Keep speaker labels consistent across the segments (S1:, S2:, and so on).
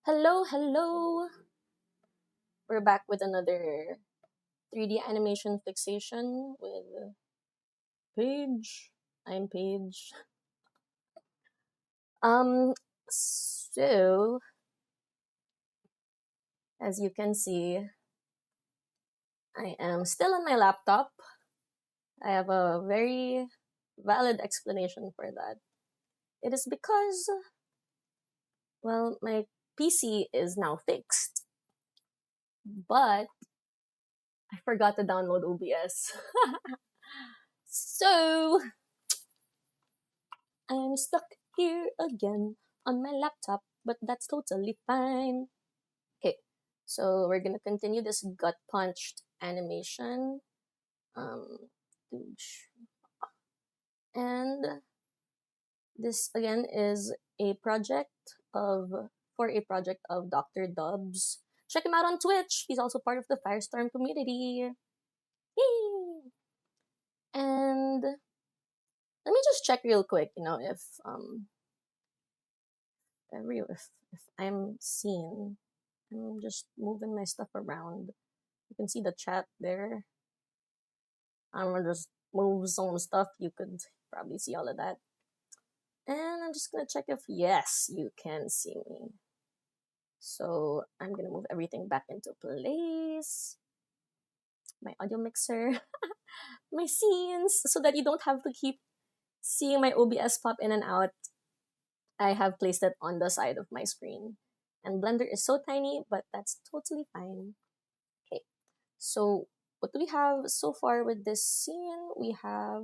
S1: Hello, hello! We're back with another 3D animation fixation with Paige. I'm Paige. Um, so as you can see, I am still on my laptop. I have a very valid explanation for that. It is because, well, my PC is now fixed, but I forgot to download OBS. So I'm stuck here again on my laptop, but that's totally fine. Okay, so we're gonna continue this gut punched animation. Um, and this again is a project of for a project of Dr. Dubs. Check him out on Twitch. He's also part of the Firestorm community. Yay! And let me just check real quick, if I'm seen. I'm just moving my stuff around. You can see the chat there. I'm gonna just move some stuff. You could probably see all of that. And I'm just gonna check if yes, you can see me. So I'm gonna move everything back into place. My audio mixer, my scenes, so that you don't have to keep seeing my OBS pop in and out. I have placed it on the side of my screen. And Blender is so tiny, but that's totally fine. Okay, so what do we have so far with this scene? We have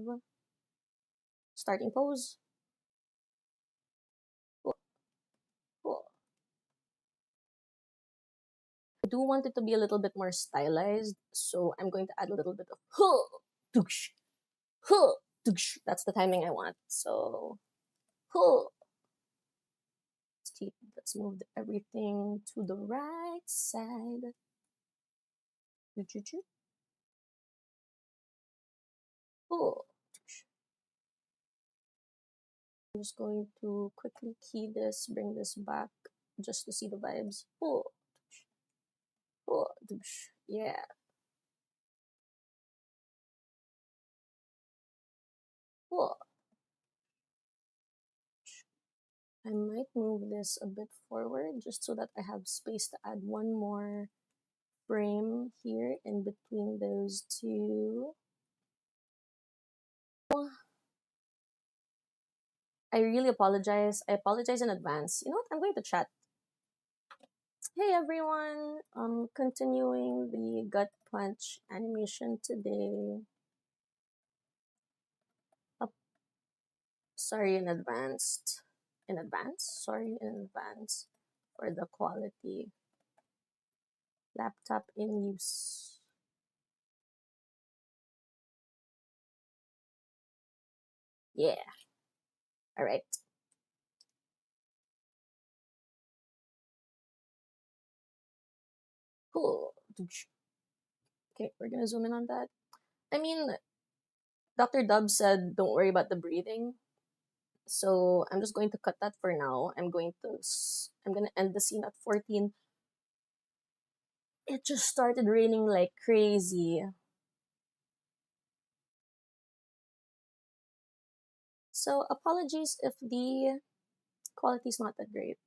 S1: starting pose. Cool. Cool. I do want it to be a little bit more stylized, so I'm going to add a little bit of huh, doosh, huh, doosh. That's the timing I want. So, huh. Let's move everything to the right side. Oh, I'm just going to quickly key this, bring this back, just to see the vibes. Oh, oh, yeah. Oh, I might move this a bit forward just so that I have space to add one more frame here in between those two. I really apologize. I apologize in advance. You know what? I'm going to chat. Hey everyone. Continuing the gut punch animation today. Oh, sorry in advance. In advance? Sorry in advance for the quality. Laptop in use. Yeah. All right. Cool. Okay, we're gonna zoom in on that. I mean, Dr. Dub said don't worry about the breathing. So I'm just going to cut that for now. I'm gonna end the scene at 14. It just started raining like crazy. So apologies if the quality is not that great.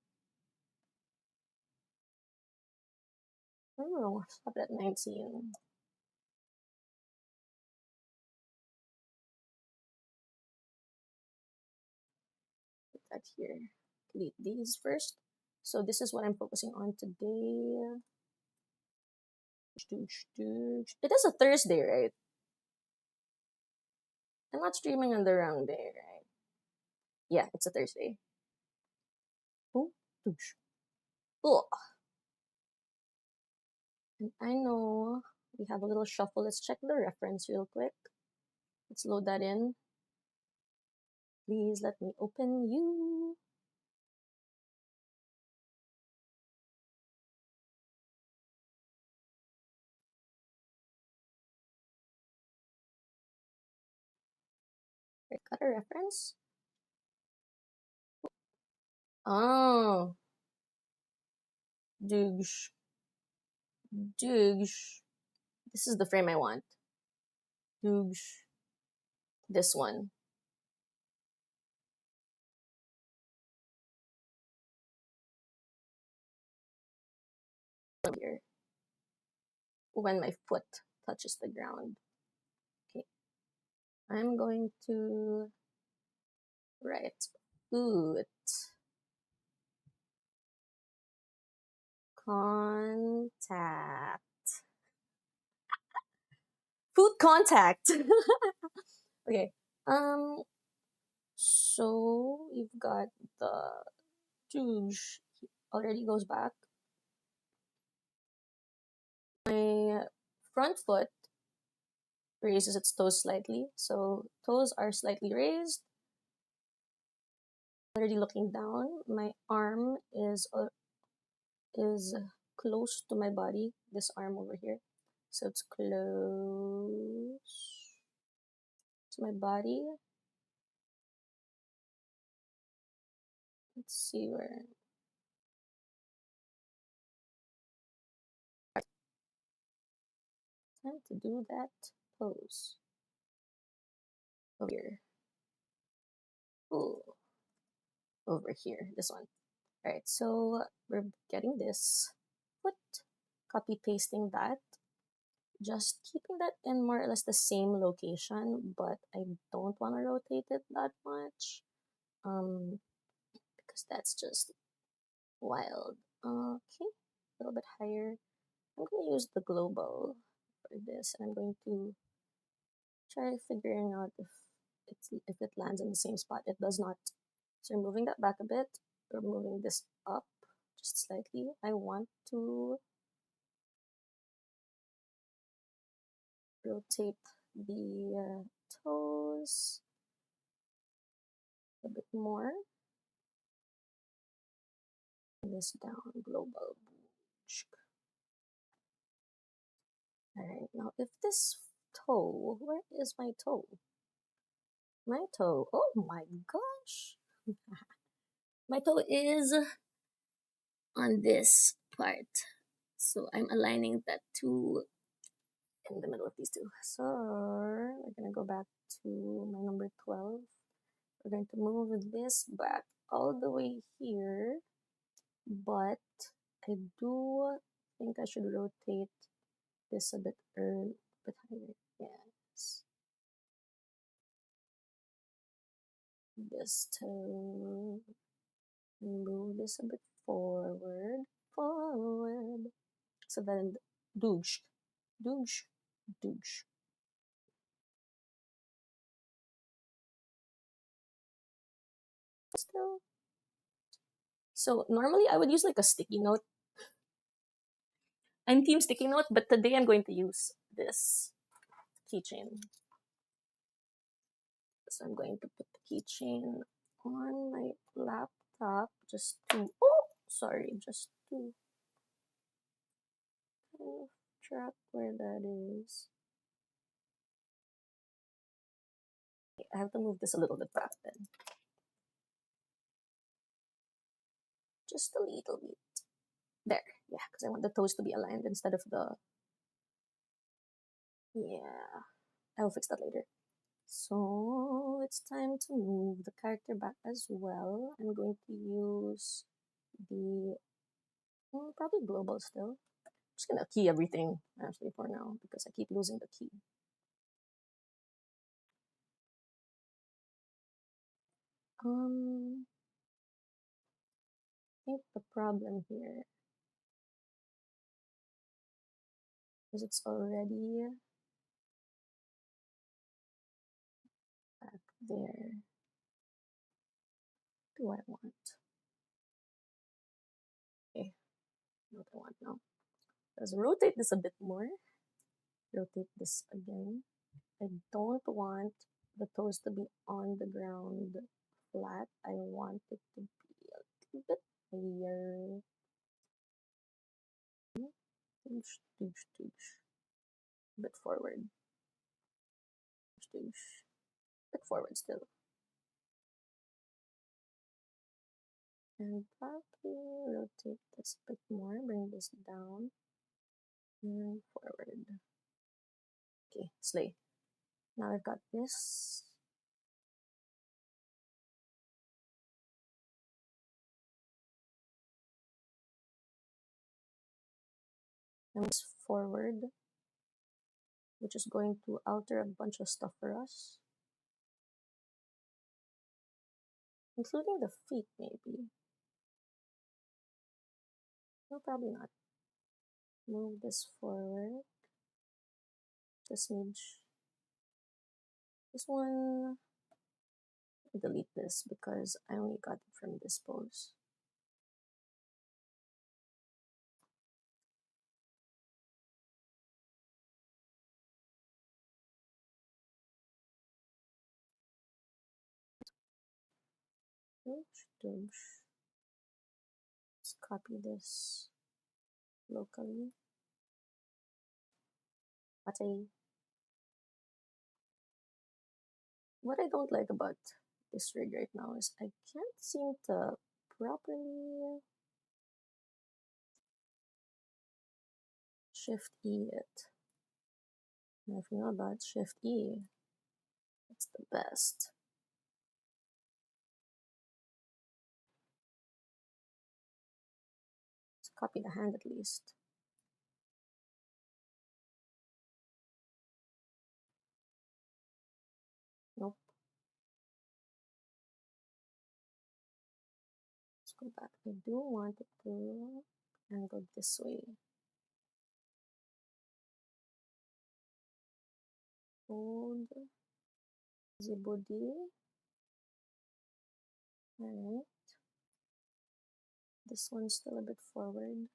S1: I don't know, stop it at 19. Put that here. Delete these first. So this is what I'm focusing on today. It is a Thursday, right? I'm not streaming on the wrong day, right? Yeah, it's a Thursday. Oh, oh. And I know we have a little shuffle. Let's check the reference real quick. Let's load that in. Please let me open you. Got a reference? Oh, Douche. Douche. This is the frame I want. Douche. This one. Here. When my foot touches the ground. Okay. I'm going to write foot contact. Food contact. Okay. So you've got the douche already goes back. My front foot raises its toes slightly. So toes are slightly raised. Already looking down. My arm is close to my body. This arm over here. So it's close to my body. Let's see where. Time to do that pose. Over here. Ooh. Over here. This one. Alright, so we're getting this foot, copy pasting that, just keeping that in more or less the same location, but I don't want to rotate it that much, because that's just wild. Okay, a little bit higher. I'm going to use the global for this, and I'm going to try figuring out if it lands in the same spot. It does not. So we're moving that back a bit. We're moving this up just slightly. I want to rotate the toes a bit more. This down, global. Alright, now if this toe, where is my toe? My toe, oh my gosh. My toe is on this part. So I'm aligning that two in the middle of these two. So we're gonna go back to my number 12. We're going to move this back all the way here, but I do think I should rotate this a bit higher. Yes. This to move this a bit forward. So then douche, douche, douche. Still. So normally I would use like a sticky note. I'm team sticky note, but today I'm going to use this keychain. So I'm going to put the keychain on my laptop just to, just to kind of track where that is. I have to move this a little bit back then. Just a little bit. There, yeah, because I want the toes to be aligned instead of the, yeah, I'll fix that later. So it's time to move the character back as well. I'm going to use the, probably global still. I'm just gonna key everything actually for now because I keep losing the key. I think the problem here is it's already back there. What do I want? Okay, what I want now. Let's rotate this a bit more. Rotate this again. I don't want the toes to be on the ground flat. I want it to be a little bit higher. Douche, douche, douche. A bit forward. Douche, douche. A bit forward still. And probably rotate this a bit more, bring this down and forward. Okay, slay. Now I've got this. And it's forward, which is going to alter a bunch of stuff for us, including the feet, maybe. No, probably not. Move this forward. This smidge. This one, delete this because I only got it from this pose. Let's copy this locally. What I don't like about this rig right now is I can't seem to properly Shift E it. And if you know about Shift E, it's the best. Let's copy the hand at least. Nope. Let's go back. I do want it to angle this way. Hold the body. Alright. This one's still a bit forward.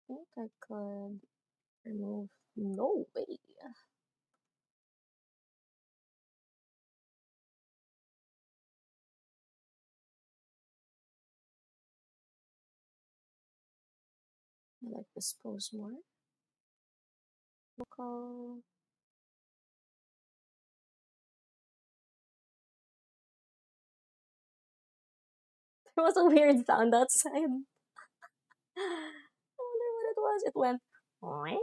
S1: I think I could remove. No way. I like this pose more. Local. There was a weird sound outside. I wonder what it was. It went. Alright,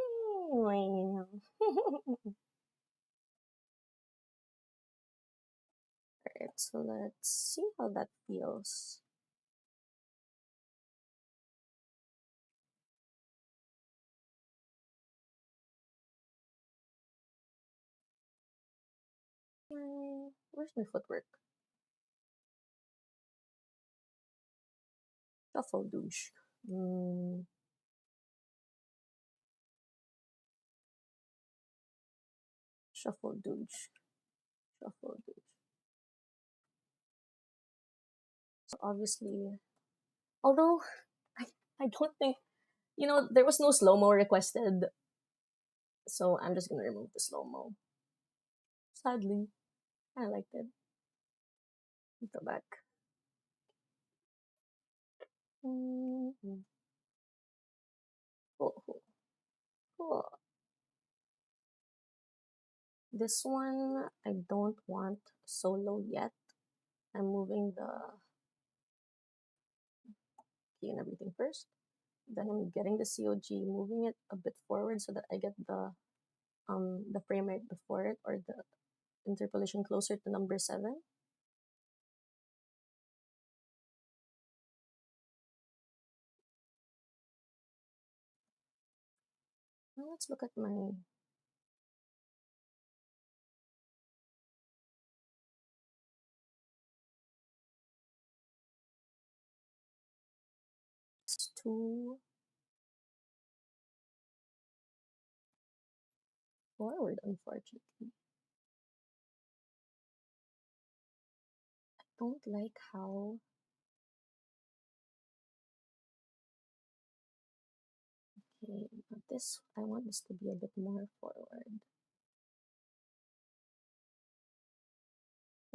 S1: so let's see how that feels. Where's my footwork? Shuffle douche. Shuffle douche. Shuffle douche. So obviously, although I don't think, there was no slow-mo requested, so I'm just gonna remove the slow-mo. Sadly, I liked it. Go back. Cool, cool, cool. This one, I don't want solo yet. I'm moving the key and everything first. Then I'm getting the COG, moving it a bit forward so that I get the frame right before it, or the interpolation closer to number 7. Now let's look at my too forward, unfortunately. I don't like how okay, this I want this to be a bit more forward.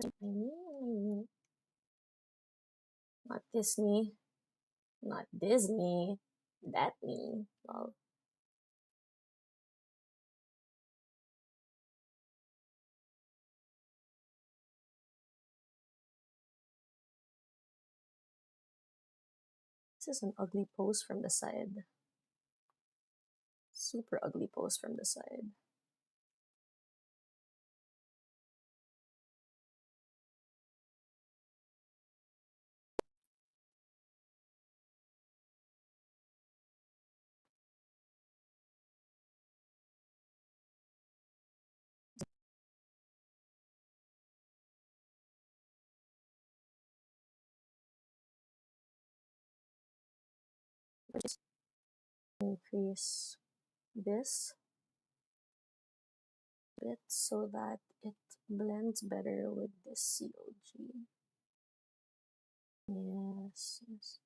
S1: I mean, not this me, not Disney, that me. Well, This is an ugly pose from the side. Super ugly pose from the side. Just increase this bit so that it blends better with this COG. Yes, yes.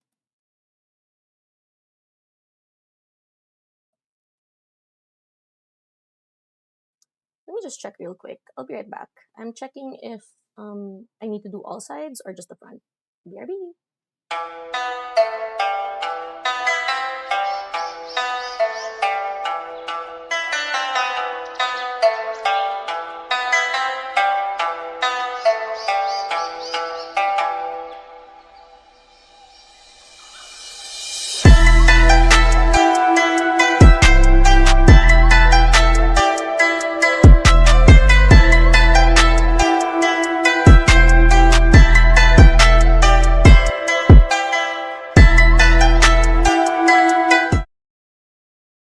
S1: Let me just check real quick. I'll be right back. I'm checking if I need to do all sides or just the front. BRB.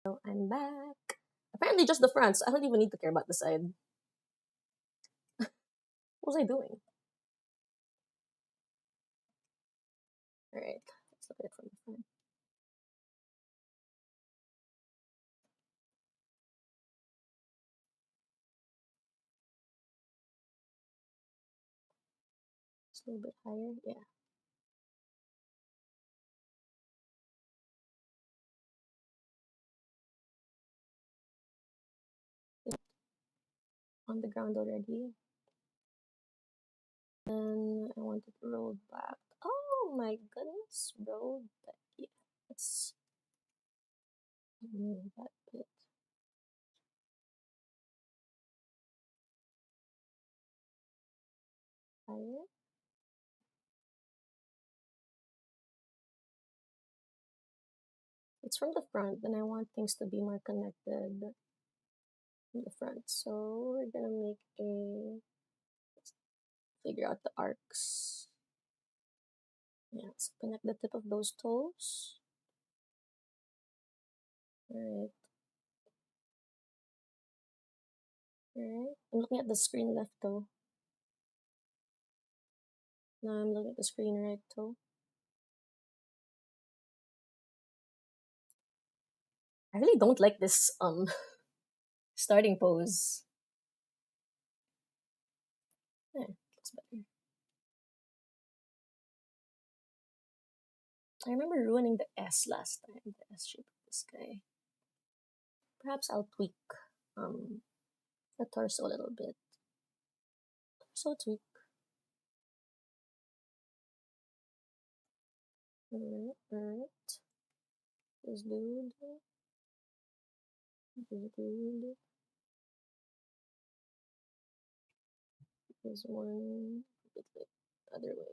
S1: So I'm back. Apparently just the fronts. I don't even need to care about the side. What was I doing? Alright, let's look at it from the front. It's a little bit higher. Yeah. On the ground already. Then I want it rolled back. Oh my goodness, rolled back. Yeah, let's move that bit. Higher. It's from the front, and I want things to be more connected from the front. So we're gonna make a figure out the arcs. Yeah, so connect the tip of those toes. Alright. Alright. I'm looking at the screen left toe. Now I'm looking at the screen right toe. I really don't like this starting pose. Yeah, looks better. I remember ruining the S last time, the S shape of this guy. Perhaps I'll tweak the torso a little bit. Torso tweak. Alright. This dude. This dude. This one. A bit the other way.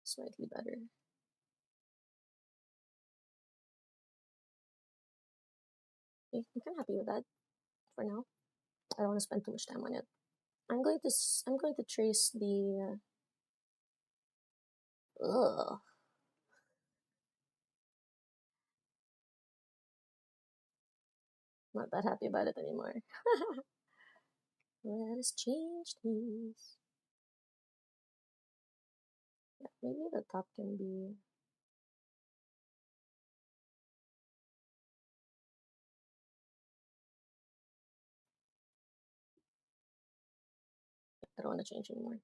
S1: Slightly better. Okay, I'm kind of happy with that for now. I don't want to spend too much time on it. I'm going to trace the ugh. Not that happy about it anymore. Let us change these. Yeah, maybe the top can be I don't want to change anymore.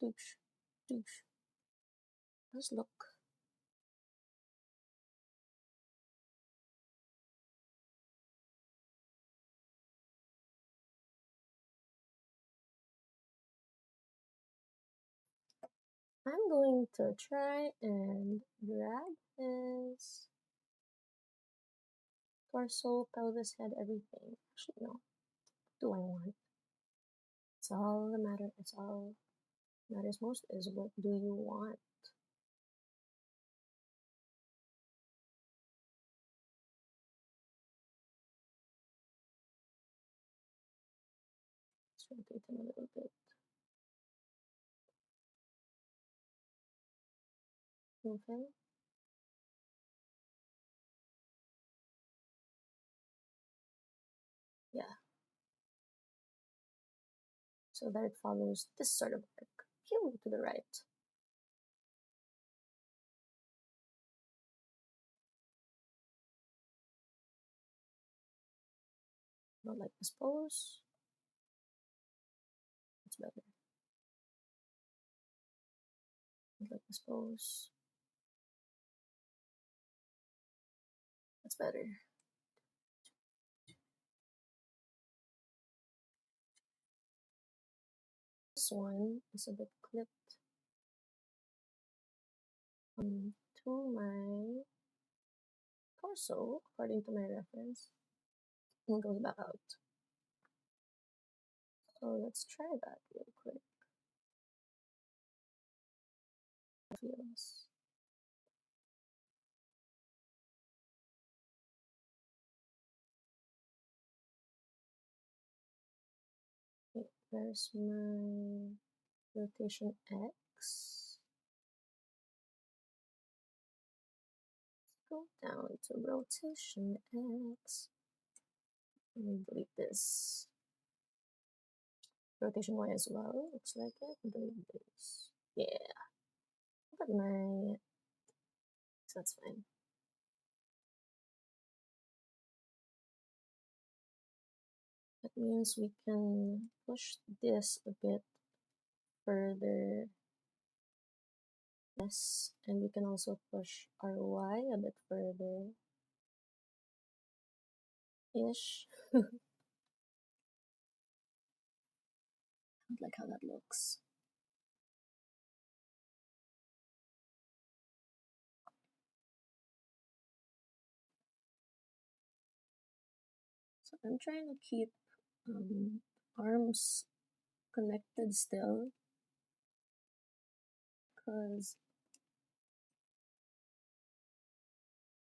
S1: Douche. Douche. Let's look. I'm going to try and grab his torso, pelvis, head, everything. Actually, no. What do I want? It's all the matter. It's all matters most is what do you want? Let's rotate him a little bit. Move him. Yeah. So that it follows this sort of arc. Pew to the right. Not like this pose. It's better. Not like this pose. That's better. This one is a bit clipped to my torso, according to my reference, and goes back out. So let's try that real quick. Feels. Okay, there's my rotation X. Go down to rotation X. Let me delete this. Rotation Y as well, looks like it. Delete this. Yeah. But my. So that's fine. That means we can push this a bit further. Yes, and we can also push our Y a bit further. Ish. I don't like how that looks. So I'm trying to keep arms connected still, because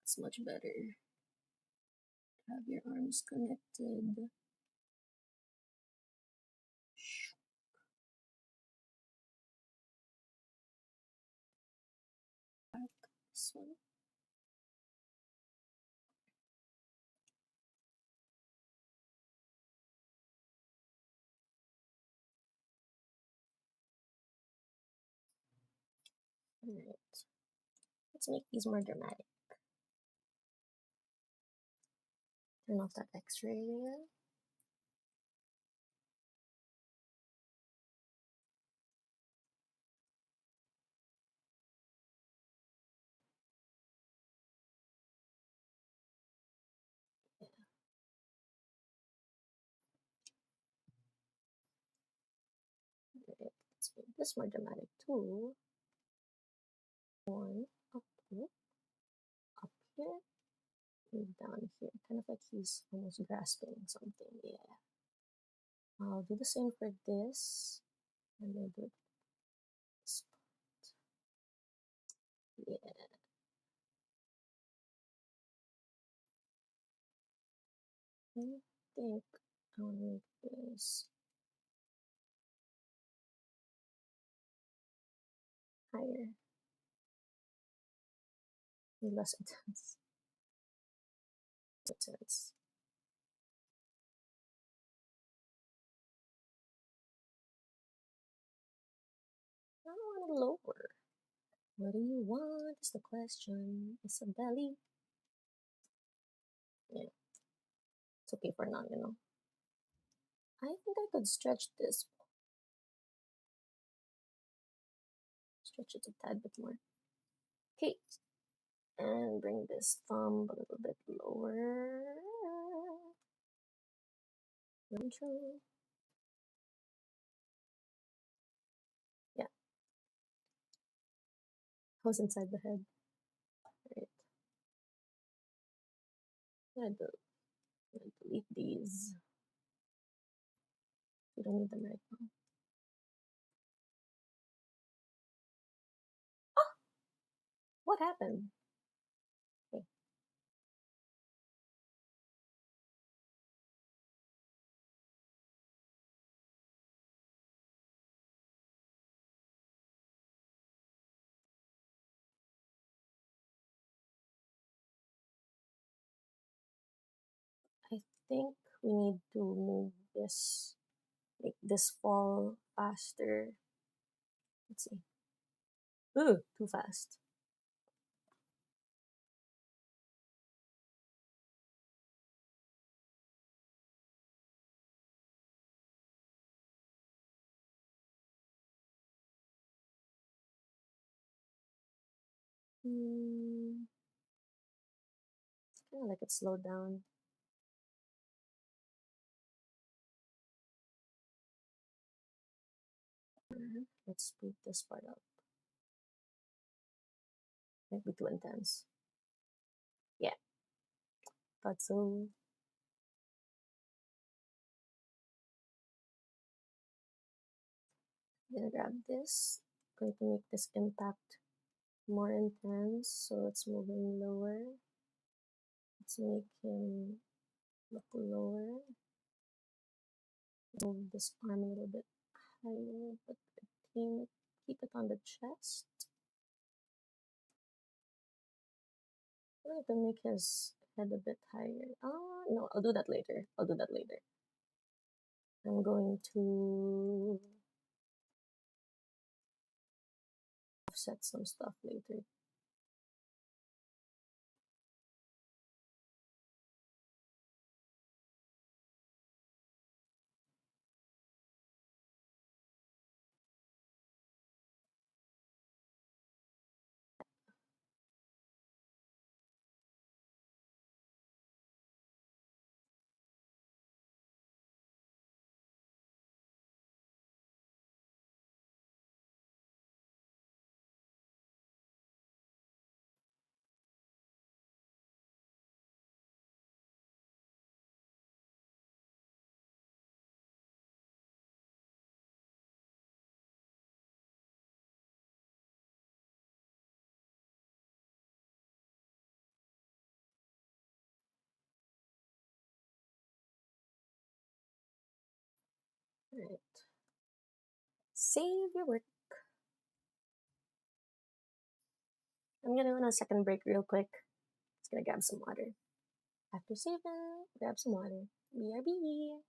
S1: it's much better to have your arms connected. Back this one. Alright. Let's make these more dramatic. Turn off that X-ray again. Alright, let's make this more dramatic too. One up here, up here, and down here. Kind of like he's almost grasping something. Yeah. I'll do the same for this. And then do this part. Yeah. I think I'll make this higher. Less intense. Intense. I don't want to lower. What do you want is the question. It's a belly. Yeah. It's okay for now, you know. I think I could stretch this. Stretch it a tad bit more. Okay. And bring this thumb a little bit lower. Control. Yeah. I was inside the head. Right. I'm gonna delete these. We don't need them right now. Oh! What happened? Okay. I think we need to move this, make this fall faster. Let's see. Ooh, too fast. It's kind of like it slowed down. Let's speed this part up. Might be too intense. Yeah, thought so. I'm gonna grab this. Going to make this impact more intense. So let's move him lower. Let's make him look lower. Move this arm a little bit higher, but keep it on the chest. I'm going to make his head a bit higher. No, I'll do that later. I'm going to offset some stuff later. Alright. Save your work. I'm gonna go on a second break real quick. Just gonna grab some water. After saving, grab some water. BRB.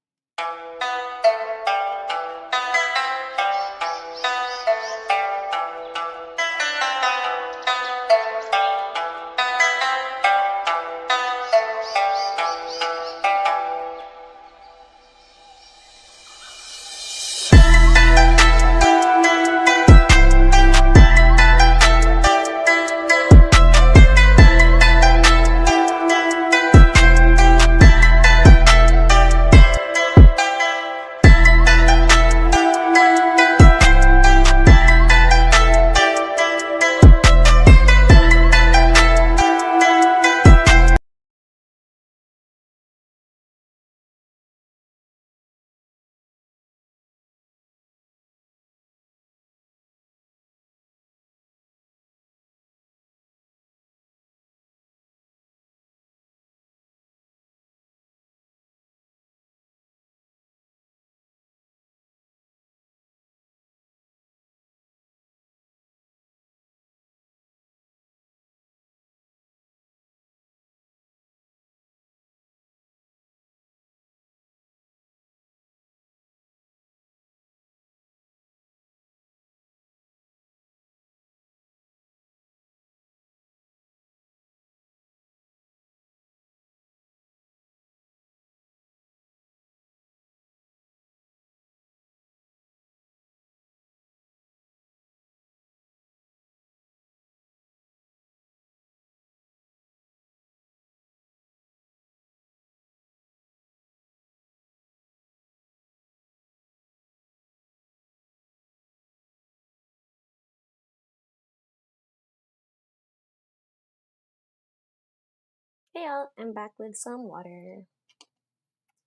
S1: Hey y'all, I'm back with some water.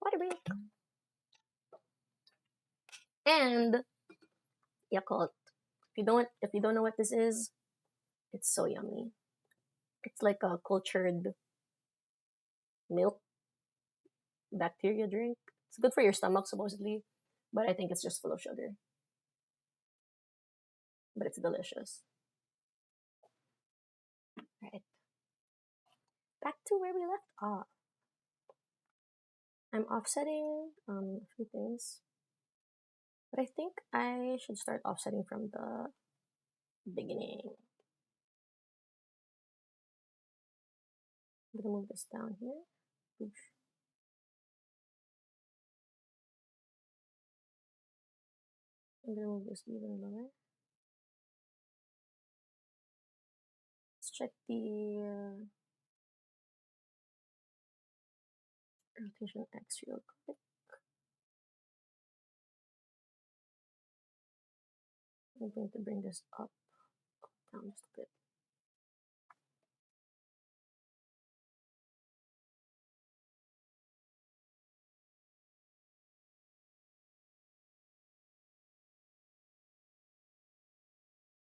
S1: Water break. And Yakult. If you don't know what this is, it's so yummy. It's like a cultured milk bacteria drink. It's good for your stomach supposedly, but I think it's just full of sugar. But it's delicious. Right. Back to where we left off. I'm offsetting a few things. But I think I should start offsetting from the beginning. I'm gonna move this down here. Oops. I'm gonna move this even lower. Let's check the rotation X real quick. I'm going to bring this up, down just a bit.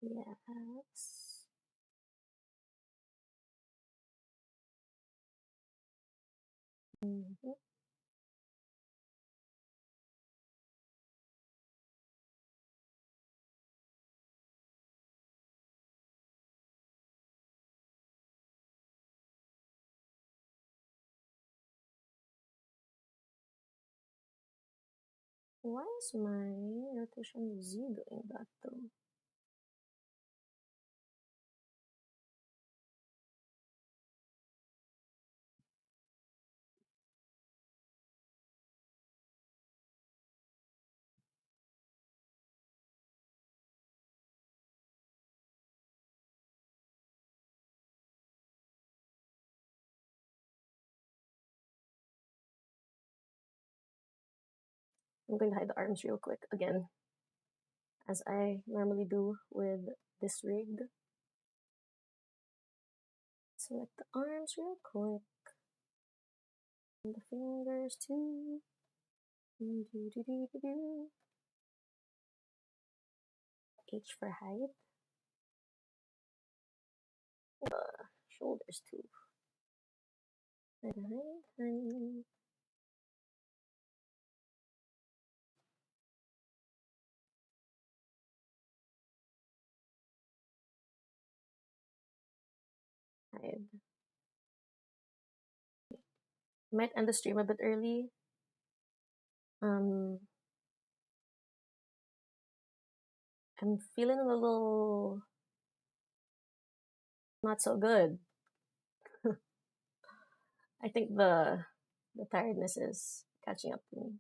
S1: Yes. Mm-hmm. Why is my rotation Z doing that though? I'm going to hide the arms real quick again, as I normally do with this rig. Select the arms real quick. And the fingers too. H for height. Shoulders too. Hide. Might end the stream a bit early. I'm feeling a little not so good. I think the tiredness is catching up to me.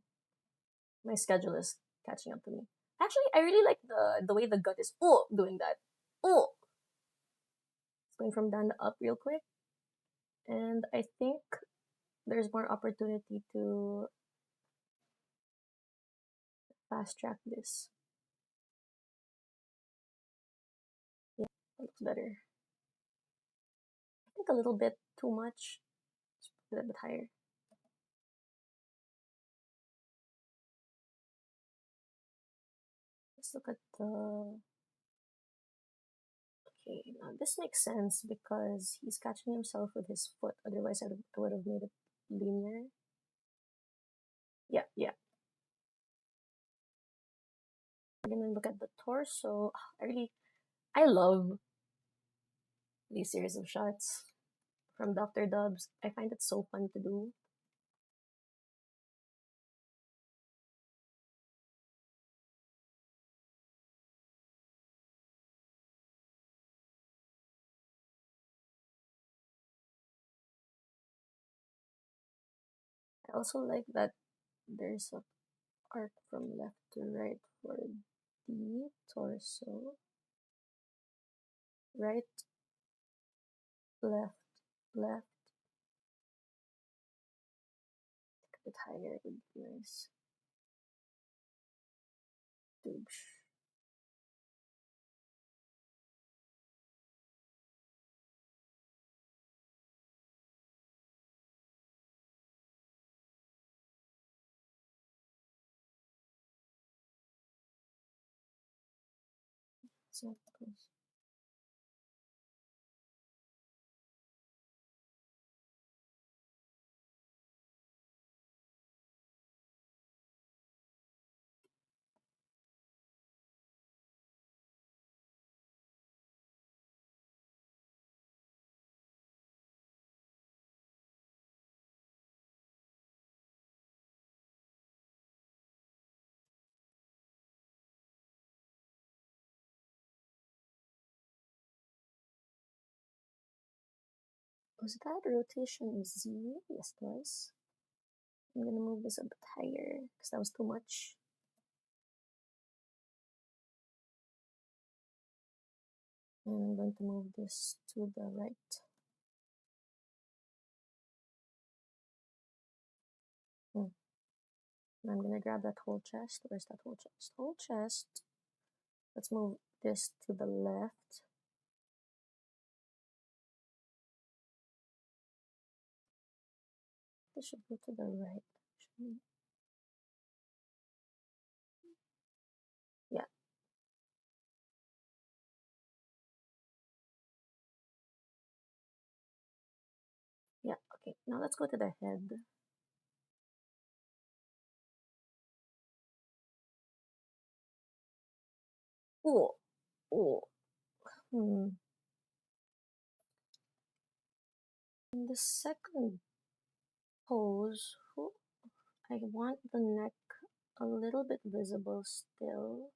S1: My schedule is catching up to me. Actually, I really like the way the gut is doing that. Oh, it's going from down to up real quick, and I think there's more opportunity to fast track this. Yeah, that looks better. I think a little bit too much. Let's put it a bit higher. Let's look at the. Okay, now this makes sense because he's catching himself with his foot. Otherwise, I would have made it linear. Yeah. We're gonna look at the torso. I love these series of shots from Dr. Dubs. I find it so fun to do. I also like that there's a arc from left to right for the torso. Right, left, left. A bit higher would be nice. Doosh. So close. Was that rotation Z? Yes, it was. I'm gonna move this a bit higher because that was too much. And I'm going to move this to the right. And I'm gonna grab that whole chest. Where's that whole chest? Whole chest. Let's move this to the left. This should go to the right. Yeah. Yeah, okay. Now let's go to the head. Oh, oh. In the second pose, I want the neck a little bit visible still.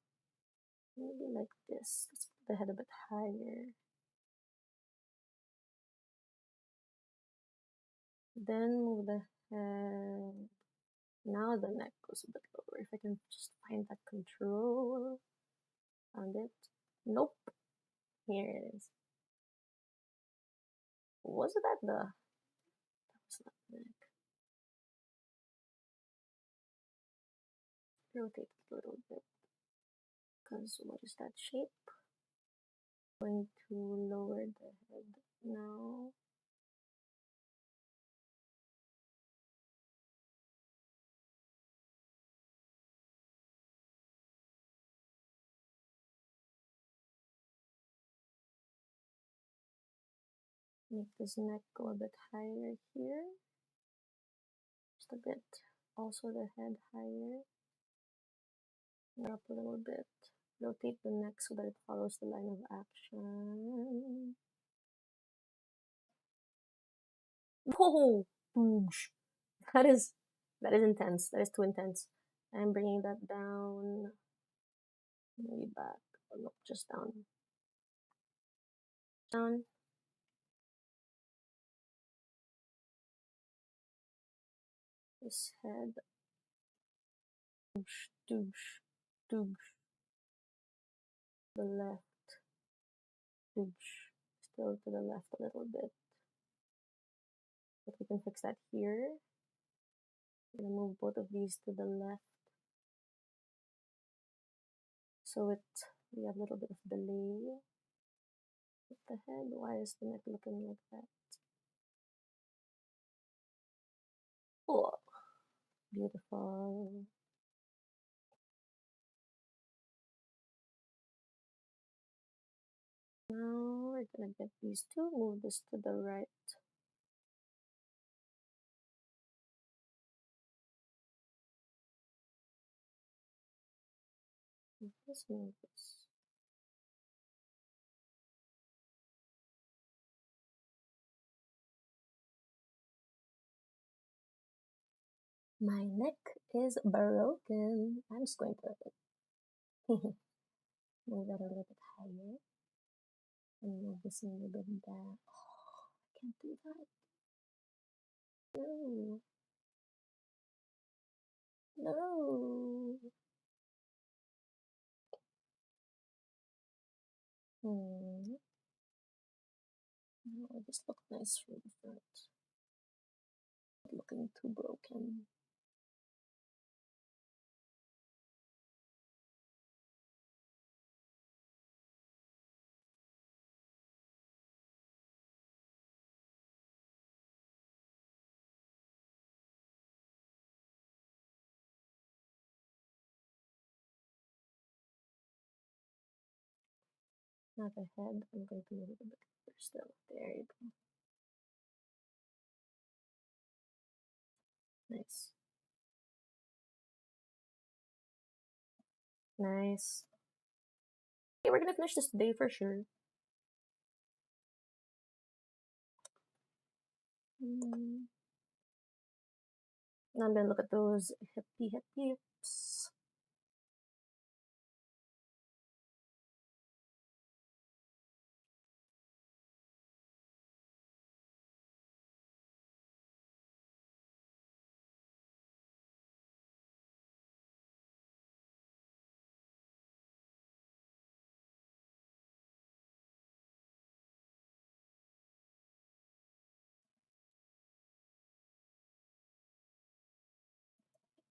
S1: Maybe like this. Let's put the head a bit higher. Then move the head. Now the neck goes a bit lower. If I can just find that control. Found it. Nope. Here it is. Was it at the... That was not the neck. Rotate it a little bit. Because what is that shape? Going to lower the head now. Make this neck go a bit higher here. Just a bit. Also the head higher. Up a little bit. Rotate the neck so that it follows the line of action. Oh, that is intense. That is too intense. I'm bringing that down. Maybe back. Oh, no, just down. Down. This head. Doosh, doosh, doosh. The left. Doosh. Still to the left a little bit. But we can fix that here. I'm gonna move both of these to the left. So we have a little bit of delay. What the head? Why is the neck looking like that? Oh, beautiful. Now we're gonna get these two, move this to the right. Move this, move this. My neck is broken. I'm just going to move that a little bit higher. And move this a little bit down. Oh, I can't do that. No. No. No, this looks nice from the front. Looking too broken. Now the head, I'm going to move it a bit further still. There you go. Nice. Nice. Okay, we're gonna finish this today for sure. Now I'm gonna look at those hips.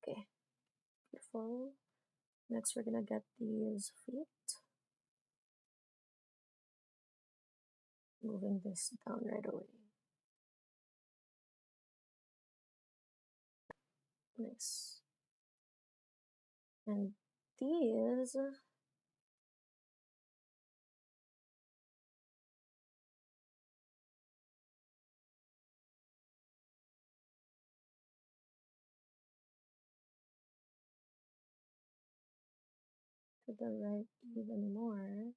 S1: Okay, beautiful. Next, we're gonna get these feet. Moving this down right away. Nice. And these, to the right even more.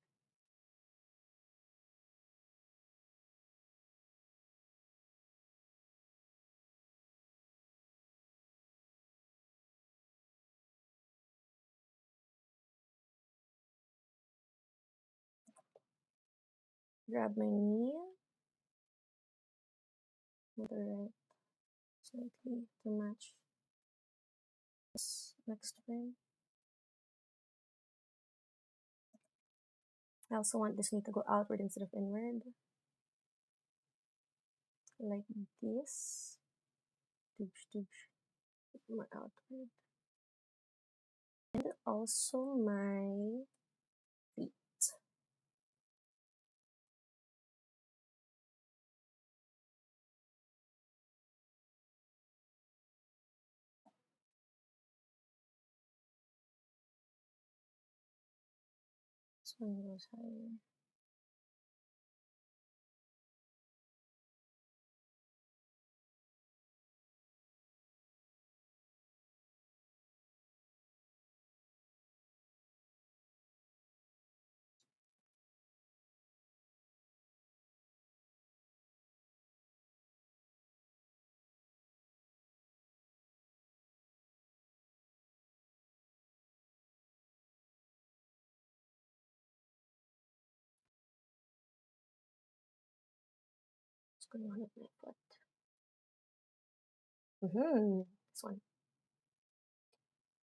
S1: Grab my knee to the right slightly to match this next frame. I also want this knee to go outward instead of inward. Like this. More outward. And also my feet. This one goes higher. What's going on with my foot? This one.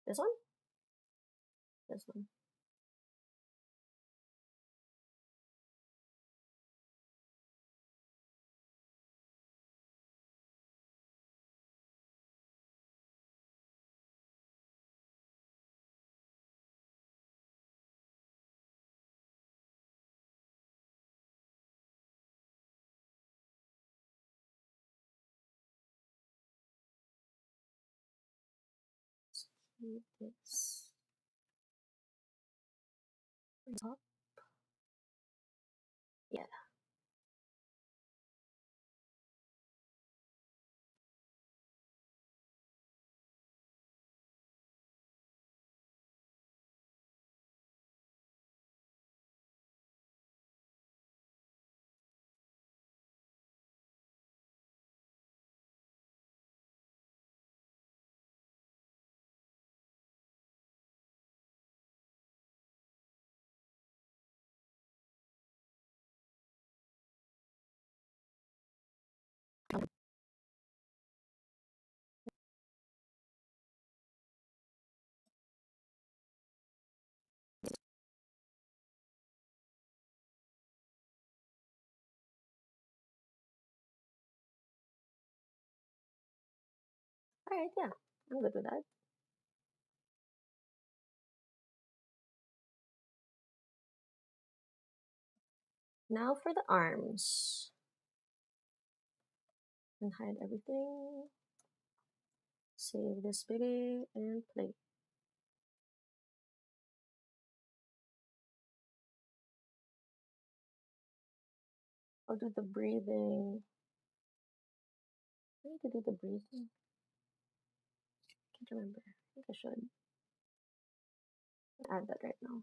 S1: This one? This one. This top. Yeah. Alright, yeah. I'm good with that. Now for the arms. And hide everything. Save this baby and play. I'll do the breathing. I need to do the breathing. Can't remember. I think I should add that right now.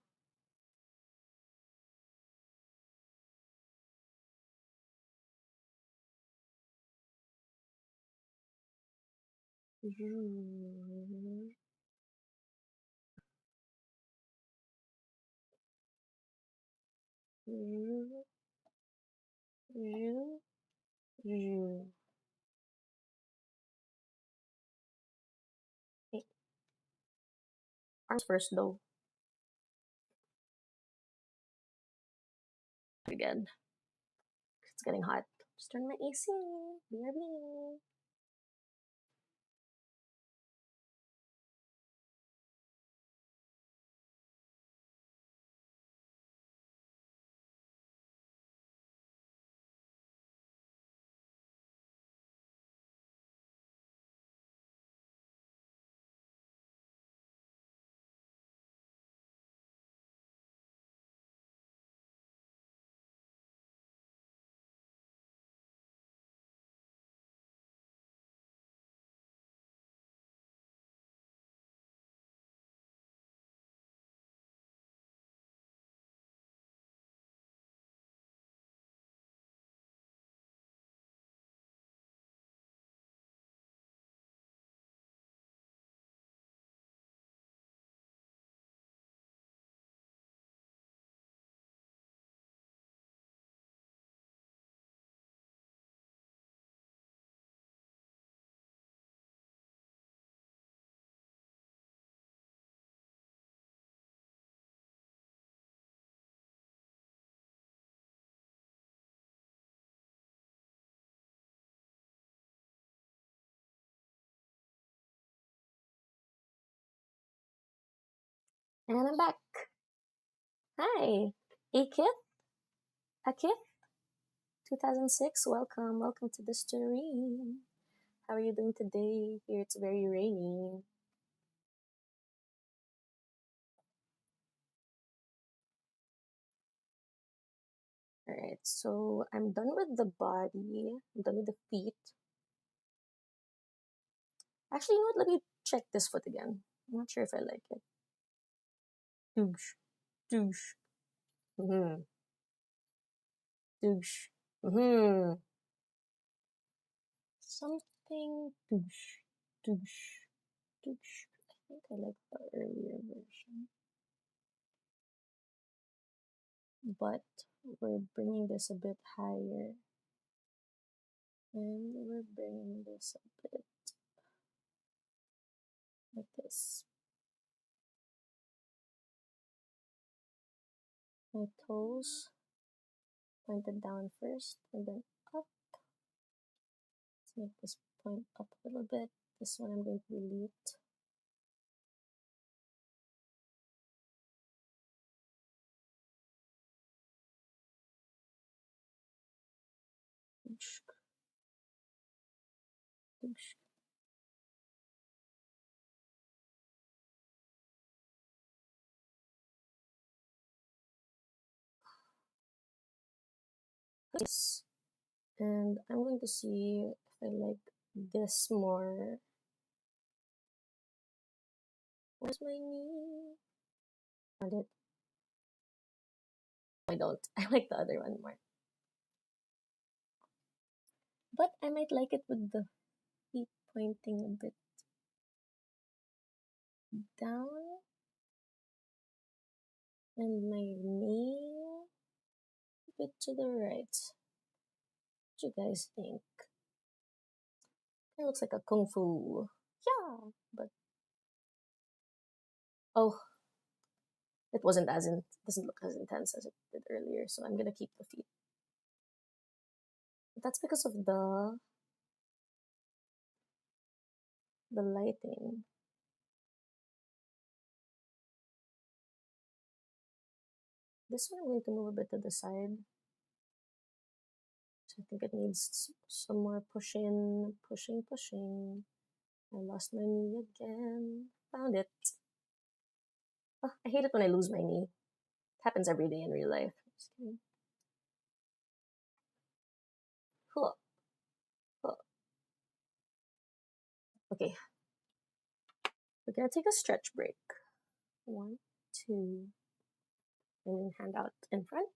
S1: Hey, arms first though. Again. It's getting hot. Just turn my AC. BRB. And I'm back. Hi. Akith? Akith? 2006. Welcome to the stream. How are you doing today? Here it's very rainy. Alright, so I'm done with the body. I'm done with the feet. Actually, you know what? Let me check this foot again. I'm not sure if I like it. Douche. Douche. Mm-hmm. Douche. Mm-hmm. Something douche. Douche. Douche. I think I like the earlier version. But we're bringing this a bit higher. And we're bringing this a bit like this. My toes pointed down first and then up. Let's make this point up a little bit. This one I'm going to delete. This. And I'm going to see if I like this more. Where's my knee? Found it. I don't. I like the other one more. But I might like it with the feet pointing a bit down. And my knee a bit to the right. What do you guys think? It looks like a kung fu. Yeah, but oh, it wasn't as in doesn't look as intense as it did earlier, so I'm gonna keep the feet. But that's because of the lighting. This one I'm going to move a bit to the side. So I think it needs some more pushing. I lost my knee again. Found it. Oh, I hate it when I lose my knee. It happens every day in real life. Just kidding. Okay, we're gonna take a stretch break. 1, 2, and hand out in front,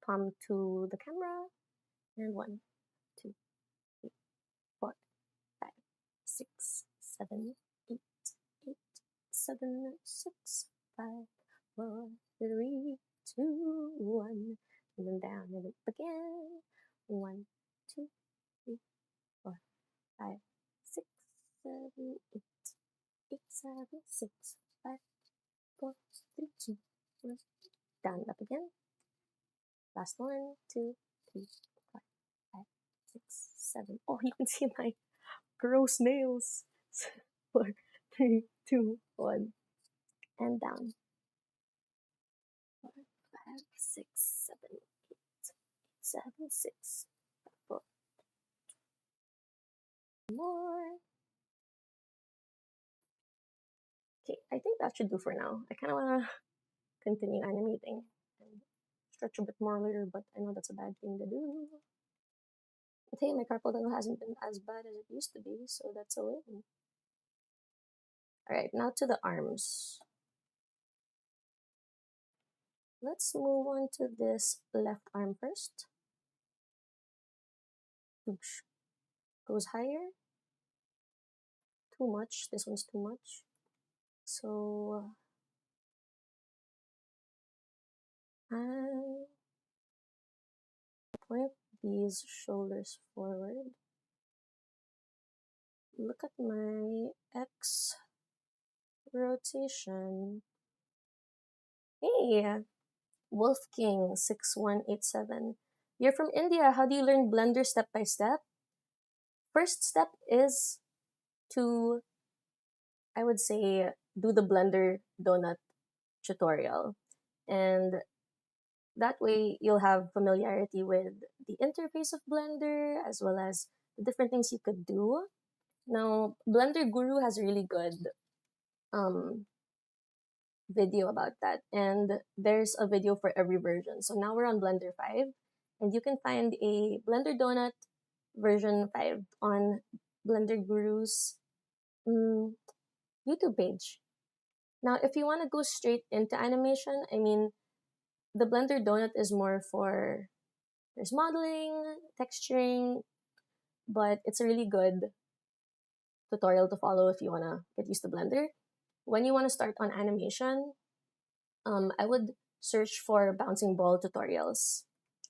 S1: palm to the camera, and 1, 2, 3, 4, 5, 6, 7, 8, 8, 7, 6, 5, 4, 3, 2, 1, and then down and up again. 1, 2, 3, 4, 5, 6, 7, 8, 8, 7, 6, 5, 4, 3, 2, 1, down and up again. Last 1, 2, 3, 4, 5, 6, 7. Oh, you can see my gross nails. 4, 3, 2, 1, and down. 4, 5, 6, 7, 8, 7, 6, 4. More. Okay, I think that should do for now. I kind of want to continue animating and stretch a bit more later, but I know that's a bad thing to do. But hey, my carpal tunnel hasn't been as bad as it used to be, so that's a win. Alright, now to the arms. Let's move on to this left arm first. Oops. Goes higher. Too much. This one's too much. So I point these shoulders forward. Look at my X rotation. Hey, Wolf King 6187. You're from India. How do you learn Blender step by step? First step is to, I would say, do the Blender donut tutorial. And that way you'll have familiarity with the interface of Blender as well as the different things you could do. Now, Blender Guru has a really good video about that, and there's a video for every version. So now we're on Blender 5, and you can find a Blender Donut version 5 on Blender Guru's YouTube page. Now, if you want to go straight into animation, I mean, the Blender Donut is more for, there's modeling, texturing, but it's a really good tutorial to follow if you want to get used to Blender. When you want to start on animation, I would search for bouncing ball tutorials.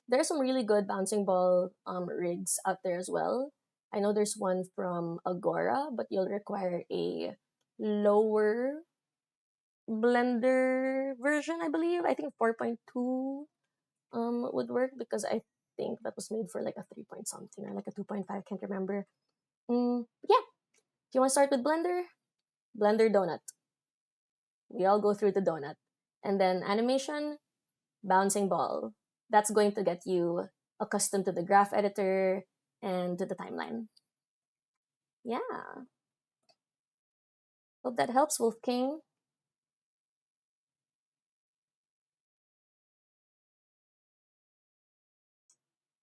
S1: There are some really good bouncing ball rigs out there as well. I know there's one from Agora, but you'll require a lower Blender version, I believe. I think 4.2 would work because I think that was made for like a 3 point something or like a 2.5, I can't remember. Yeah, if you want to start with Blender, Blender Donut. We all go through the donut. And then animation, bouncing ball. That's going to get you accustomed to the graph editor and to the timeline. Yeah. Hope that helps, Wolf King.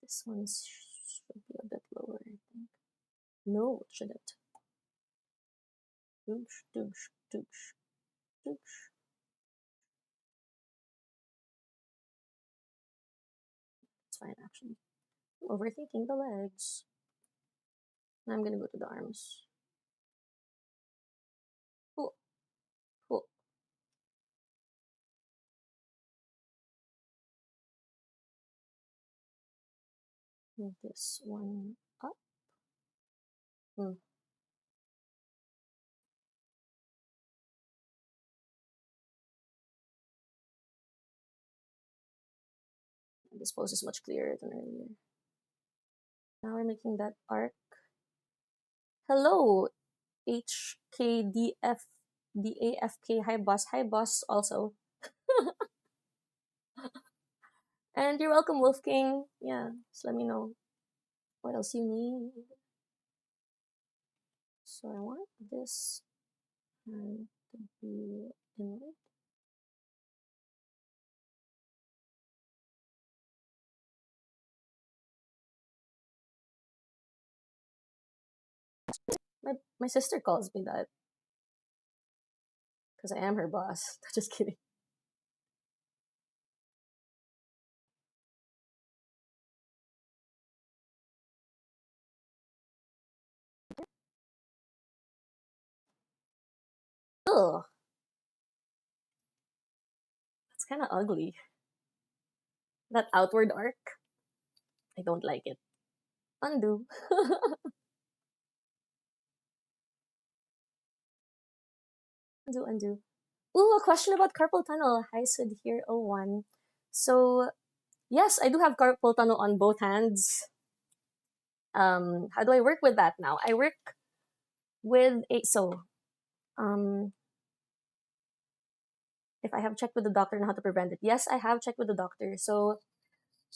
S1: This one should be a bit lower, I think. No, it shouldn't. Doosh, doosh, doosh, doosh. It's fine, actually. I'm overthinking the legs. Now I'm gonna go to the arms. Cool. Cool. Move this one up. This pose is much clearer than earlier. Now we're making that arc. Hello, HKDFDAFK. Hi, boss. Hi, boss, also. And you're welcome, Wolf King. Yeah, just let me know what else you need. So I want this hand to be inward. My sister calls me that because I am her boss. Just kidding. Ugh, it's kind of ugly. That outward arc, I don't like it. Undo. Undo, undo. Ooh, a question about carpal tunnel. Hi, Sid here, oh 01. So, yes, I do have carpal tunnel on both hands. How do I work with that now? I work with a, so, um, if I have checked with the doctor on how to prevent it. Yes, I have checked with the doctor. So,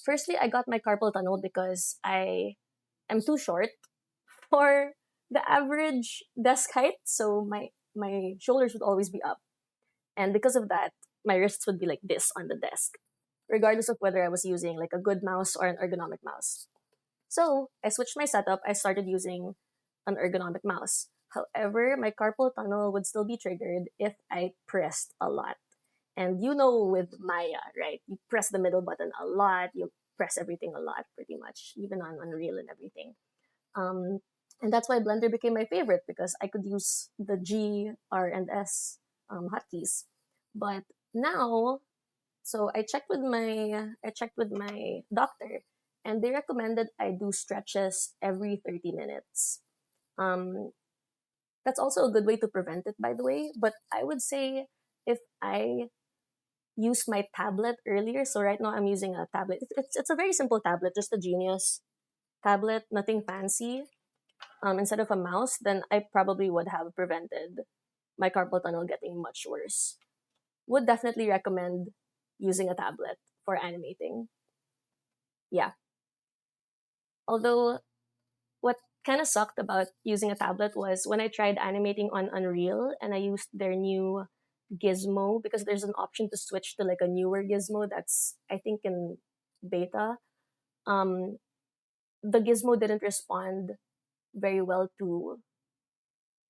S1: firstly, I got my carpal tunnel because I am too short for the average desk height. So, my shoulders would always be up. And because of that, my wrists would be like this on the desk, regardless of whether I was using like a good mouse or an ergonomic mouse. So I switched my setup. I started using an ergonomic mouse. However, my carpal tunnel would still be triggered if I pressed a lot. And you know, with Maya, right? You press the middle button a lot. You press everything a lot, pretty much, even on Unreal and everything. Um, and that's why Blender became my favorite because I could use the G, R, and S hotkeys. But now, so I checked with my doctor, and they recommended I do stretches every 30 minutes. Um, that's also a good way to prevent it, by the way. But I would say if I use my tablet earlier, so right now I'm using a tablet. It's a very simple tablet, just a Genius tablet, nothing fancy. Instead of a mouse, then I probably would have prevented my carpal tunnel getting much worse. Would definitely recommend using a tablet for animating. Yeah. Although what kind of sucked about using a tablet was when I tried animating on Unreal and I used their new gizmo because there's an option to switch to like a newer gizmo that's I think in beta. Um, the gizmo didn't respond very well to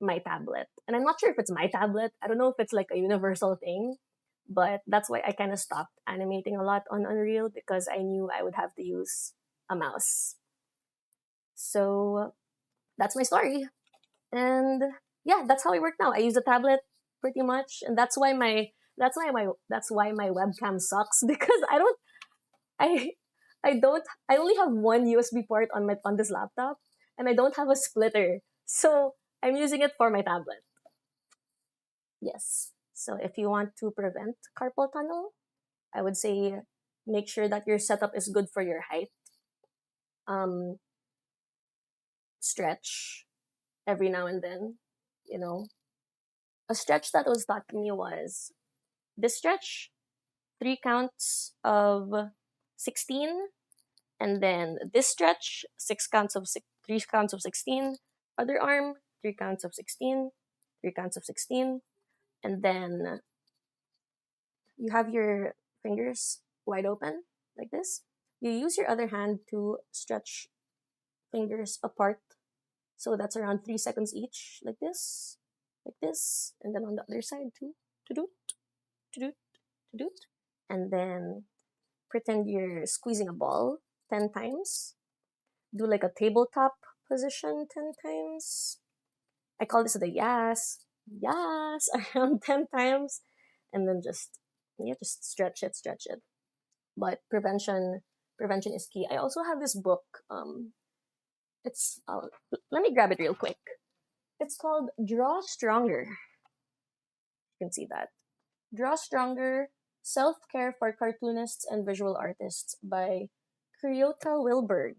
S1: my tablet. And I'm not sure if it's my tablet. I don't know if it's like a universal thing, but that's why I kind of stopped animating a lot on Unreal because I knew I would have to use a mouse. So that's my story. And yeah, that's how I work now. I use a tablet pretty much, and that's why my webcam sucks because I I only have one USB port on this laptop and I don't have a splitter. So I'm using it for my tablet. Yes. So if you want to prevent carpal tunnel, I would say make sure that your setup is good for your height. Um, Stretch every now and then. You know, a stretch that was taught to me was this stretch, 3 counts of 16, and then this stretch, 3 counts of 16. Other arm, 3 counts of 16, 3 counts of 16, and then you have your fingers wide open like this. You use your other hand to stretch fingers apart. So that's around 3 seconds each, like this, and then on the other side too, to do, to do, to do. And then pretend you're squeezing a ball 10 times. Do like a tabletop position 10 times. I call this the yes, around 10 times. And then just stretch it. But prevention is key. I also have this book. It's let me grab it real quick. It's called Draw Stronger. You can see that. Draw Stronger: Self Care for Cartoonists and Visual Artists by Kryota Wilberg.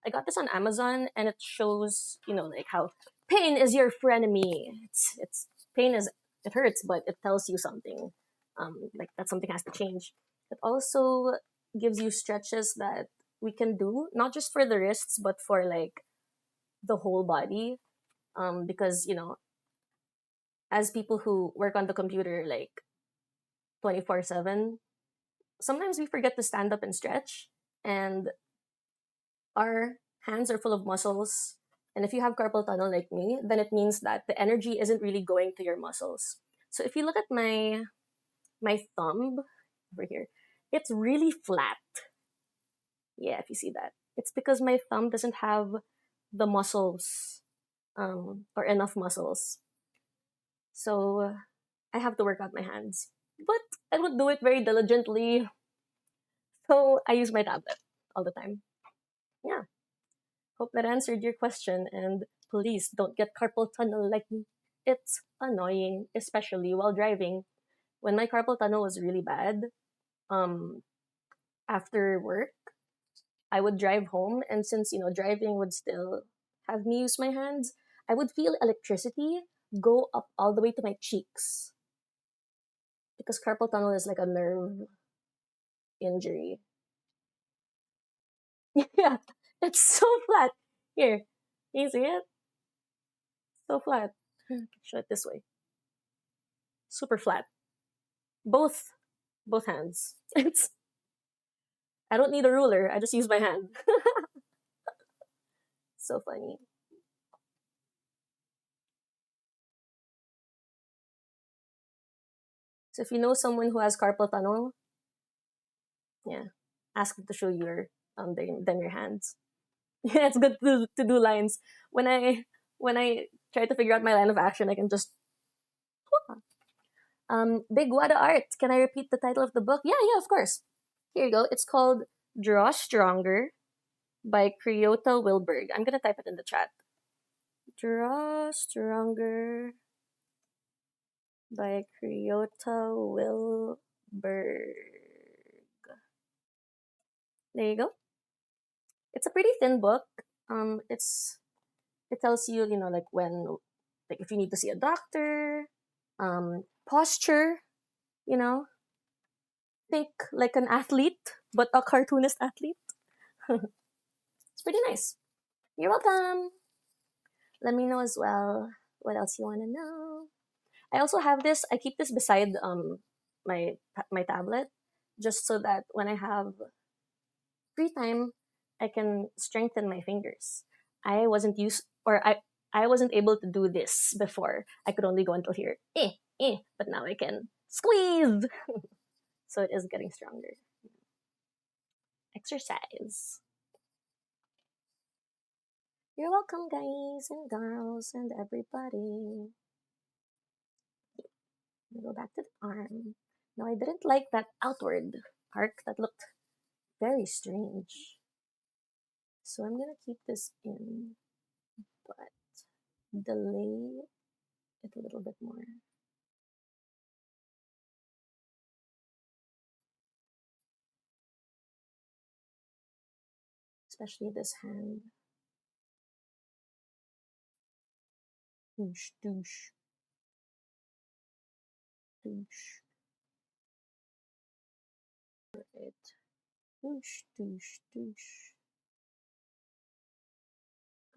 S1: I got this on Amazon and it shows, like how pain is your frenemy. It's pain is it hurts, but it tells you something. Like that something has to change. It also gives you stretches that we can do, not just for the wrists, but for like the whole body. Because as people who work on the computer like 24/7, sometimes we forget to stand up and stretch, and our hands are full of muscles And if you have carpal tunnel like me, then it means that the energy isn't really going to your muscles. So if you look at my thumb over here, it's really flat. Yeah, if you see that. It's because my thumb doesn't have the muscles, or enough muscles. So I have to work out my hands. But I don't do it very diligently. So I use my tablet all the time. Yeah. Hope that answered your question. And please don't get carpal tunnel like me. It's annoying, especially while driving. When my carpal tunnel was really bad, um, after work, I would drive home, and since driving would still have me use my hands, I would feel electricity go up all the way to my cheeks because carpal tunnel is like a nerve injury. Yeah, it's so flat. Here, you see it? So flat. Show it this way. Super flat. Both both hands. It's I don't need a ruler. I just use my hand. So funny. So if you know someone who has carpal tunnel, yeah, ask them to show you your hands. Yeah, it's good to do lines. When I try to figure out my line of action, I can just Big Wada Art. Can I repeat the title of the book? Yeah, yeah, of course. Here you go. It's called Draw Stronger by Kryota Wilberg. I'm gonna type it in the chat. Draw Stronger by Kryota Wilberg. There you go. It's a pretty thin book. It tells you, like like if you need to see a doctor, posture, you know, think like an athlete, but a cartoonist athlete. It's pretty nice. You're welcome. Let me know as well what else you want to know. I also have this. I keep this beside my tablet, just so that when I have free time, I can strengthen my fingers. I wasn't used, or I wasn't able to do this before. I could only go until here, but now I can squeeze. So it is getting stronger. Exercise. You're welcome, guys and girls and everybody. Go back to the arm. No, I didn't like that outward arc. That looked very strange. So I'm gonna keep this in, but delay it a little bit more. Especially this hand. Douche, douche, douche. Right. Douche, douche, douche.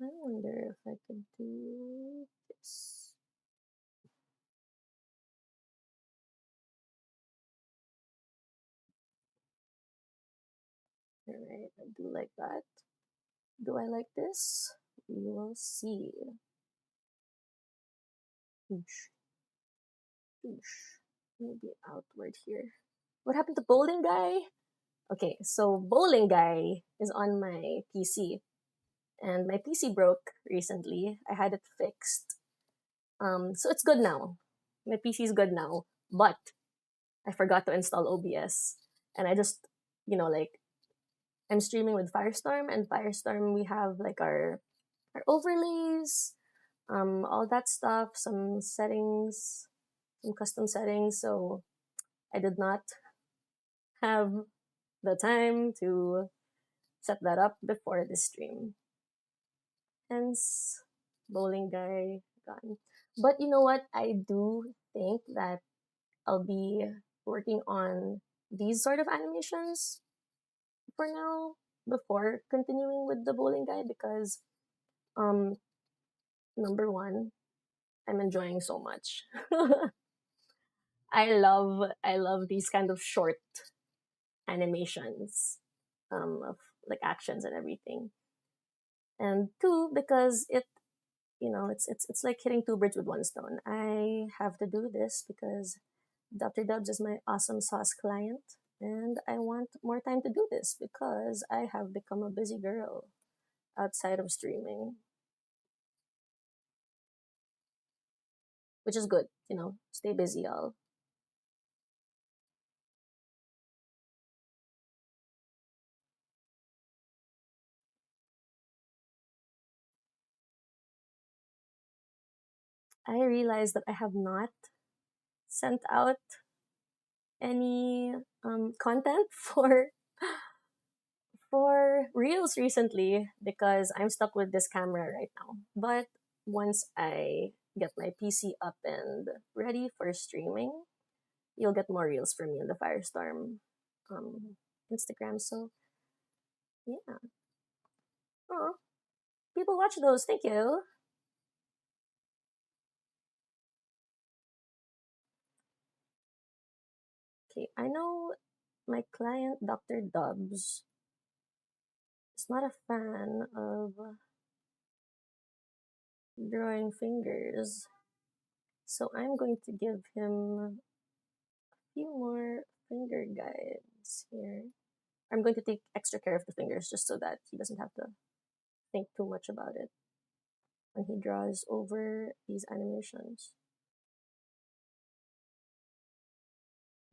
S1: I wonder if I could do this. Alright, I do like that. Do I like this? We will see. Douche, douche. Maybe outward here. What happened to Bowling Guy? Okay, so Bowling Guy is on my PC, and my PC broke recently. I had it fixed. So it's good now. My PC is good now, but I forgot to install OBS, and I just, like I'm streaming with Firestorm, and Firestorm we have like our overlays, all that stuff, some settings, some custom settings. So I did not have the time to set that up before the stream. Hence, Bowling Guy gone. But you know what? I do think that I'll be working on these sort of animations for now before continuing with the Bowling Guy because, um, number one, I'm enjoying so much. I love these kind of short animations, of like actions and everything. and two, because it's like hitting two birds with one stone. I have to do this because Dr. Dubs is my awesome sauce client, and I want more time to do this because I have become a busy girl outside of streaming, which is good. Stay busy, y'all. I realized that I have not sent out any content for reels recently because I'm stuck with this camera right now. But once I get my PC up and ready for streaming, you'll get more reels from me on the Firestorm um, Instagram. So yeah, oh, people watch those. Thank you. Okay, I know my client Dr. Dubs is not a fan of drawing fingers, so I'm going to give him a few more finger guides here. I'm going to take extra care of the fingers just so that he doesn't have to think too much about it when he draws over these animations.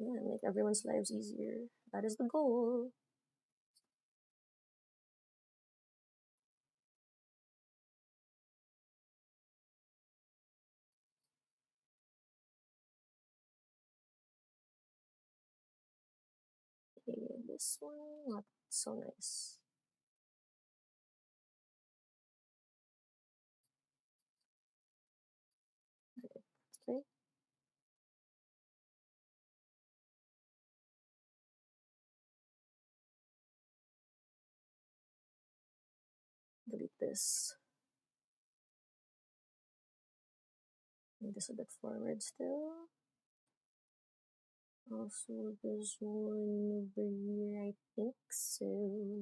S1: Yeah, make everyone's lives easier. That is the goal. Okay, this one, not so nice. Okay. Delete this. Make this a bit forward still. Also, there's one over here, I think. So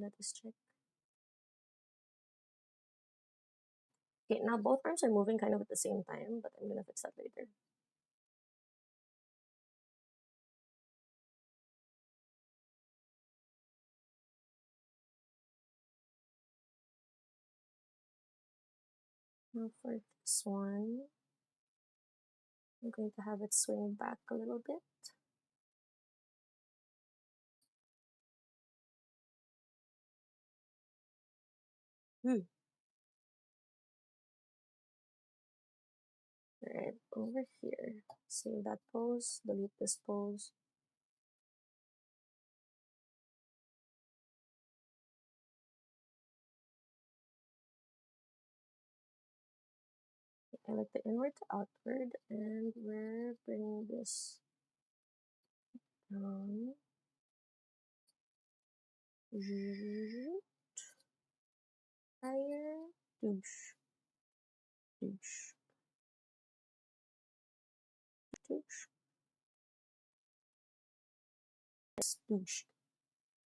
S1: let us check. Okay, now both arms are moving kind of at the same time, but I'm gonna fix that later. Now for this one, I'm going to have it swing back a little bit. Alright, over here. Save that pose, delete this pose. I like the inward to outward, and we're bringing this down. Higher, douche, douche, douche, douche,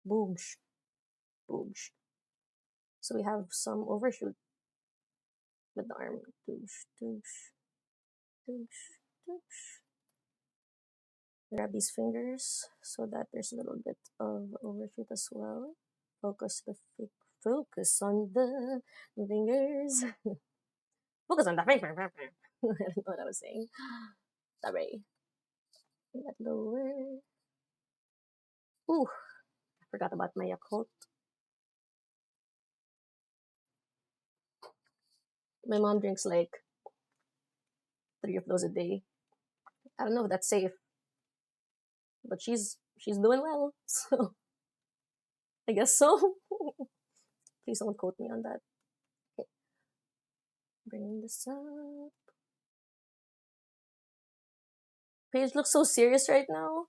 S1: boosh, boosh. So we have some overshoot with the arm. Douche, douche, douche, douche. Grab these fingers so that there's a little bit of overshoot as well. Focus focus on the fingers. Focus on the finger. I don't know what I was saying. Sorry. That lower. Ooh, I forgot about my Yakult. My mom drinks like 3 of those a day. I don't know if that's safe, but she's doing well, so I guess so. Please don't quote me on that. Okay, bring this up. Paige looks so serious right now.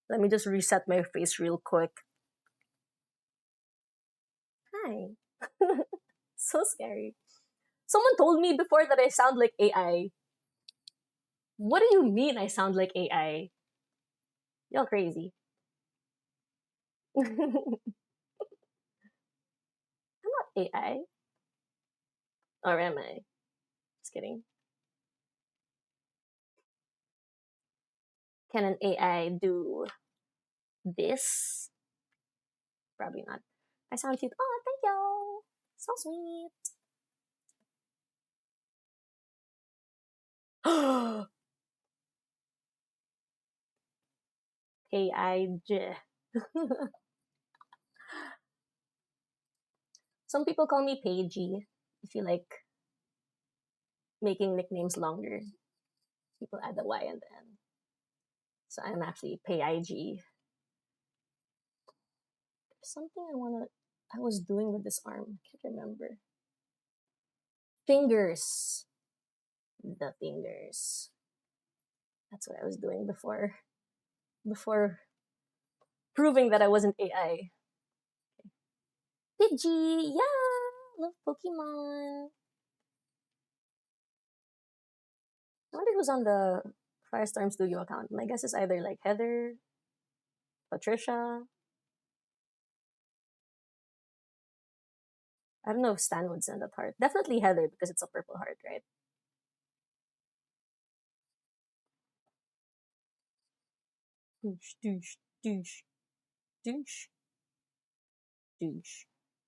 S1: Let me just reset my face real quick. Hi. So scary. Someone told me before that I sound like AI. What do you mean I sound like AI? Y'all crazy. I'm not AI? Or am I? Just kidding. Can an AI do this? Probably not. I sound cute. Oh, thank you. So sweet. Paige. Some people call me Paigey. If you like making nicknames longer, people add the Y and the N. So I'm actually Paige. Something I was doing with this arm. I can't remember. Fingers. The fingers. That's what I was doing before proving that I wasn't AI. Pidgey, yeah, love Pokemon. I wonder who's on the firestormstudio account. My guess is either like Heather, Patricia. I don't know if Stan would send that heart. Definitely Heather because it's a purple heart, right? Douche, douche, douche, douche, douche,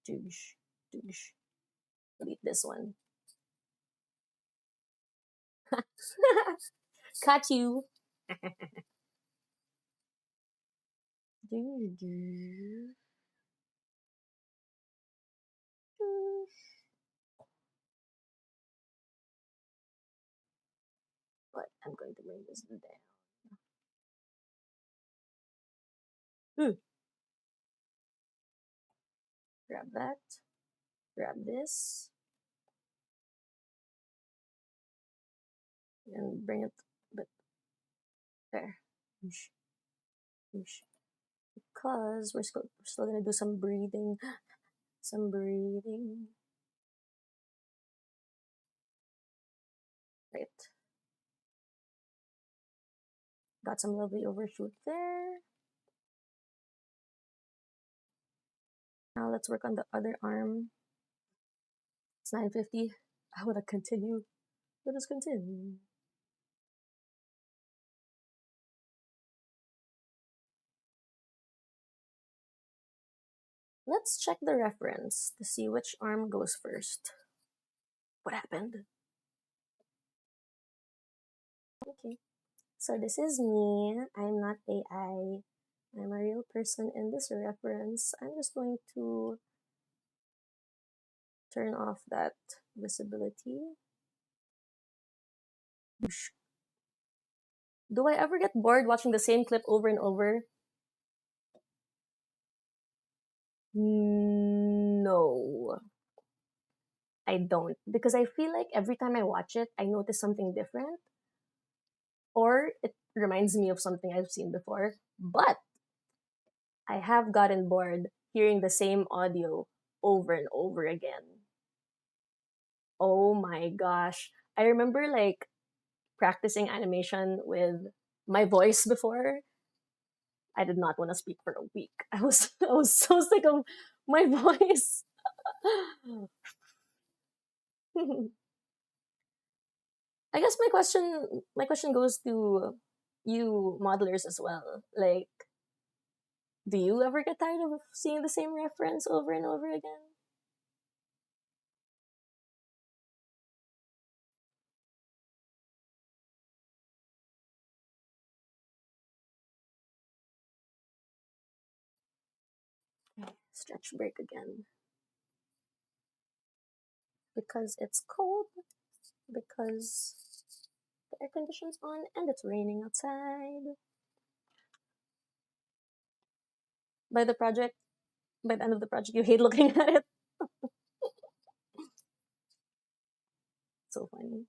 S1: douche, douche. Delete this one. Caught you. But I'm going to bring this down. Grab that. Grab this. And bring it but there. Whoosh, whoosh. Because we're still gonna do some breathing. Some breathing. Right. Got some lovely overshoot there. Now let's work on the other arm. It's 9:50. I wanna continue. Let us continue. Let's check the reference to see which arm goes first. What happened? Okay. So this is me. I'm not AI. I'm a real person in this reference. I'm just going to turn off that visibility. Do I ever get bored watching the same clip over and over? No, I don't. Because I feel like every time I watch it, I notice something different. Or it reminds me of something I've seen before. But I have gotten bored hearing the same audio over and over again. Oh my gosh. I remember like practicing animation with my voice before. I did not want to speak for a week. I was so sick of my voice. I guess my question goes to you modelers as well. Like, do you ever get tired of seeing the same reference over and over again? Okay, stretch break again. Because it's cold, because the air conditioning's on and it's raining outside. By the project, by the end of the project, you hate looking at it. So funny.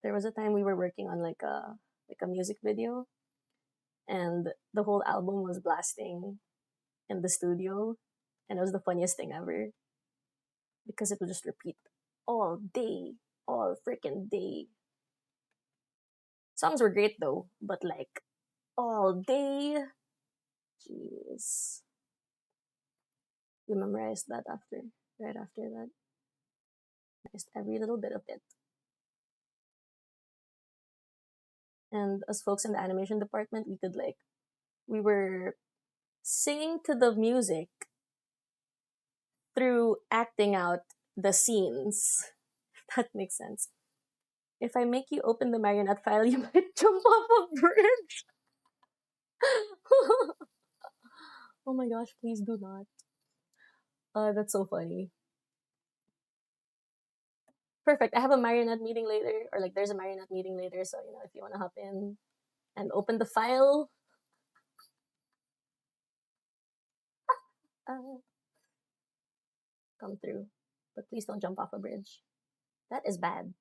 S1: There was a time we were working on like a music video, and the whole album was blasting in the studio, and it was the funniest thing ever because it would just repeat all day, all freaking day. Songs were great though, but like all day, jeez. We memorized that right after that. Memorized every little bit of it. And as folks in the animation department, we were singing to the music through acting out the scenes. If that makes sense. If I make you open the marionette file, you might jump off a bridge. Oh my gosh, please do not. That's so funny. Perfect. I have a marionette meeting later, or like there's a marionette meeting later, so if you want to hop in and open the file, uh, come through. But please don't jump off a bridge. That is bad.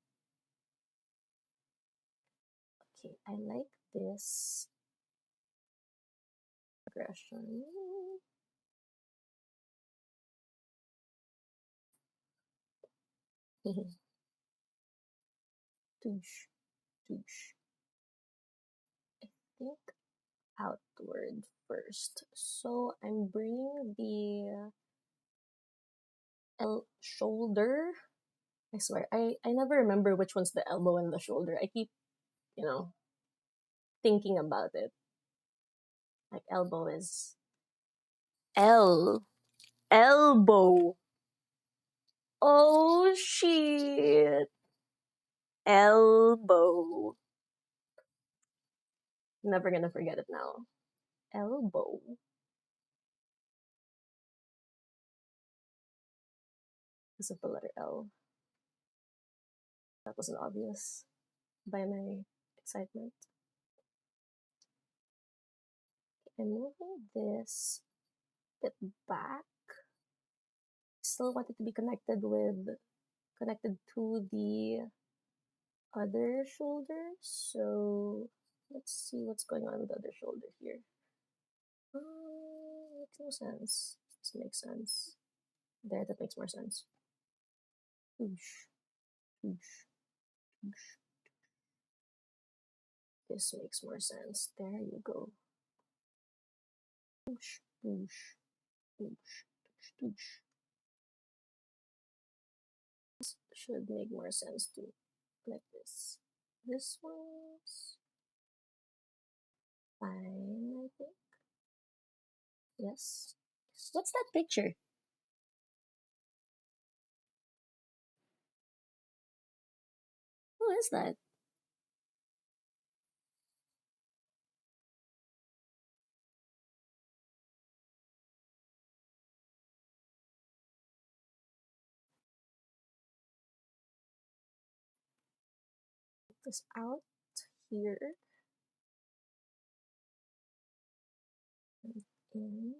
S1: Okay, I like this progression. Touche, touche. I think outward first. So I'm bringing the shoulder. I swear, I never remember which one's the elbow and the shoulder. I keep, thinking about it. Like elbow is elbow. Oh shit. Elbow. Never gonna forget it now. Elbow. Because of the letter L. That wasn't obvious by my excitement. I'm moving this bit back. Still want it to be connected to the other shoulder. So let's see what's going on with the other shoulder here. Makes no sense. This makes sense. There, that makes more sense. Oosh, oosh, oosh. This makes more sense. There you go. Oosh, oosh, oosh, oosh, oosh. This should make more sense too. Like this. This one's fine, I think. Yes. What's that picture? Who is that? This out here. And in.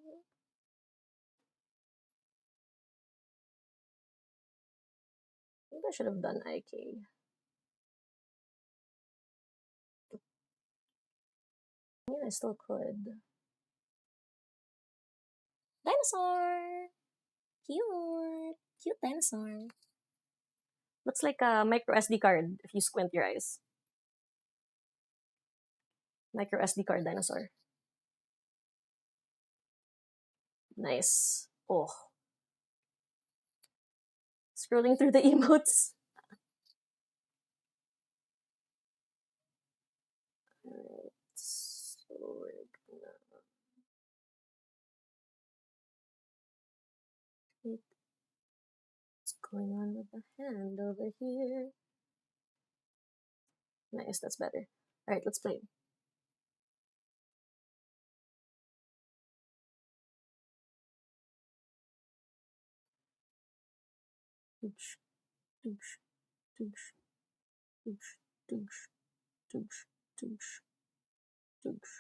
S1: Maybe I should have done IK. I mean, I still could. Dinosaur! Cute! Cute dinosaur. Looks like a micro SD card if you squint your eyes. Micro SD card dinosaur. Nice. Oh. Scrolling through the emotes. Alright. So we're gonna take what's going on with the hand over here. Nice, that's better. Alright, let's play. Doosh, doosh, doosh, doosh, doosh, doosh, doosh, doosh.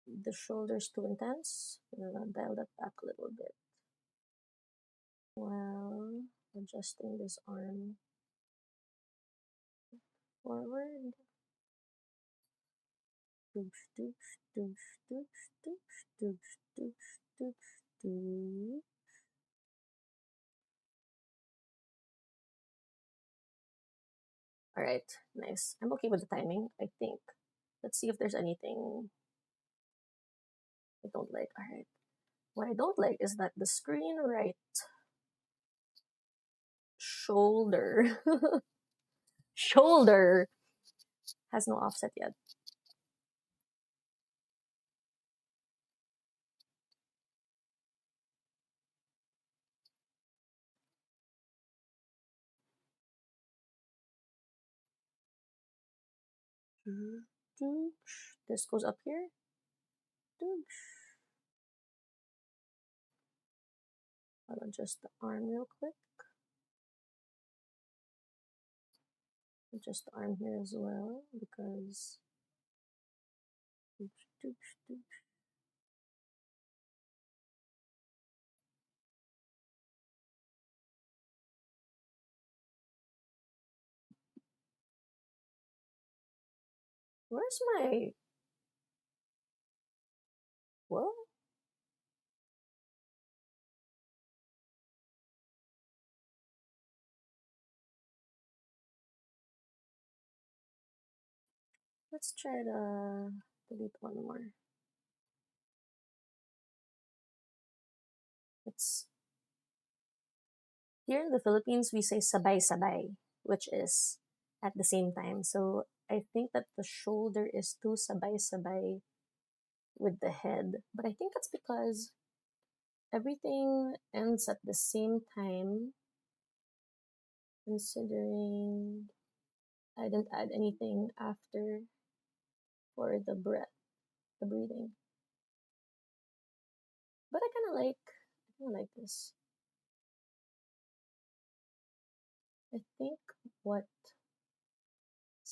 S1: The shoulder's too intense. I'm gonna dial that back a little bit while adjusting this arm forward. Doosh, doosh, doosh, doosh, doosh, doosh, doosh, doosh, doosh. All right, nice. I'm okay with the timing, I think. Let's see if there's anything I don't like. Alright. What I don't like is that the screen right shoulder shoulder has no offset yet. This goes up here. I'll adjust the arm real quick. Adjust the arm here as well because where's my what? Let's try to delete one more. It's here in the Philippines we say sabay-sabay, which is at the same time. So I think that the shoulder is too sabay-sabay with the head. But I think that's because everything ends at the same time, considering I didn't add anything after for the breathing. But I kind of like this. I think what's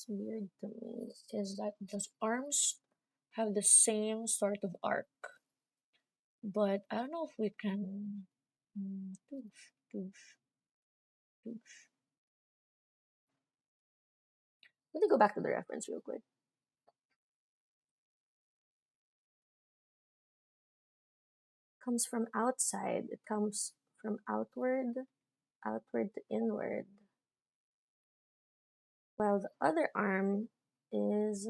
S1: weird to me is that the arms have the same sort of arc, but I don't know if we can. Let me go back to the reference real quick. Comes from outside. It comes from outward to inward. While the other arm is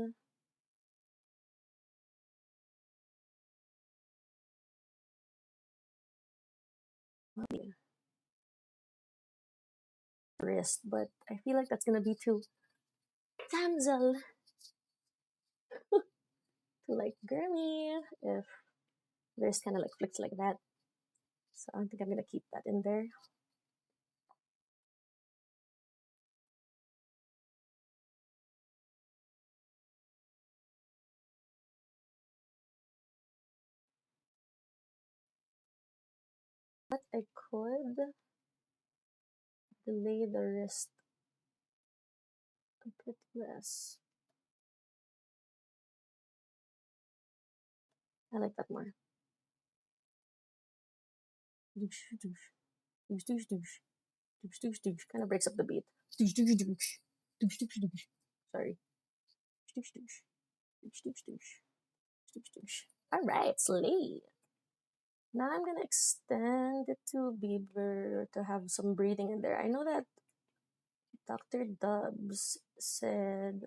S1: wrist, but I feel like that's gonna be too damsel, too like girly if there's kind of like flicks like that. So I think I'm gonna keep that in there. But I could delay the wrist a bit less. I like that more. Kind of breaks up the beat. Sorry. All right, slay. Now I'm gonna extend it to Bieber to have some breathing in there. I know that Dr. Dubs said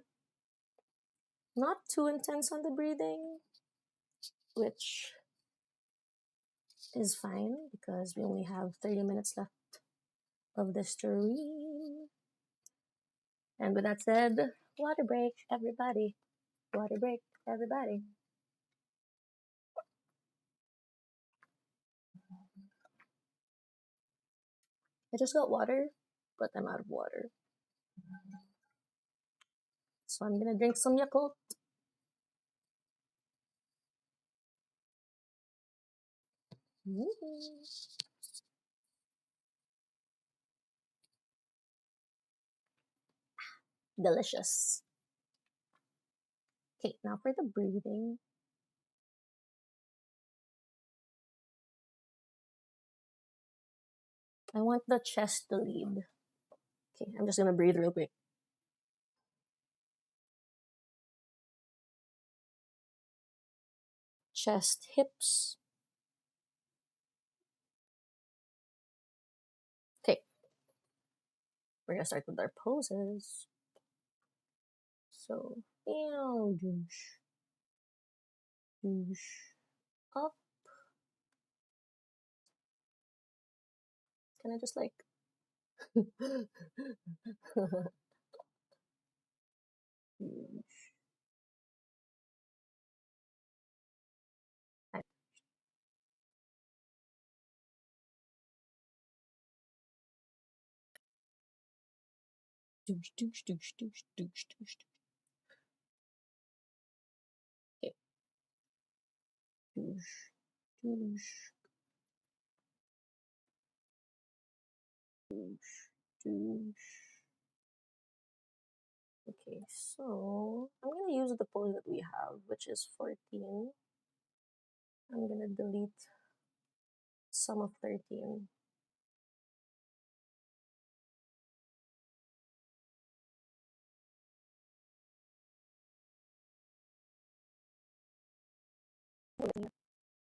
S1: not too intense on the breathing, which is fine because we only have 30 minutes left of the stream. And with that said, water break, everybody. Water break, everybody. I just got water, but I'm out of water. So I'm gonna drink some Yakult. Delicious. Okay, now for the breathing. I want the chest to lead. Okay, I'm just gonna breathe real quick. Chest, hips. Okay, we're gonna start with our poses. So, douche, douche. up. Can I just like douche, douche, douche, douche, douche, douche. Okay. Douche, douche, douche, douche. Okay, so I'm gonna use the pose that we have, which is 14. I'm gonna delete some of 13.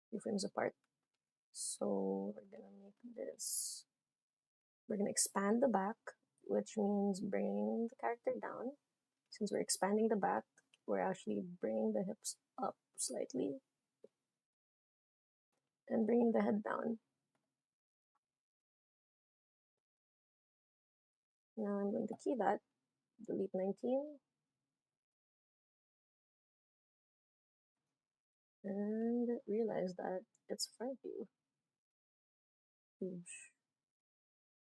S1: Few frames apart. So we're gonna make this. We're gonna expand the back, which means bringing the character down. Since we're expanding the back, we're actually bringing the hips up slightly and bringing the head down. Now I'm going to key that, delete 19, and realize that it's front view. Oosh.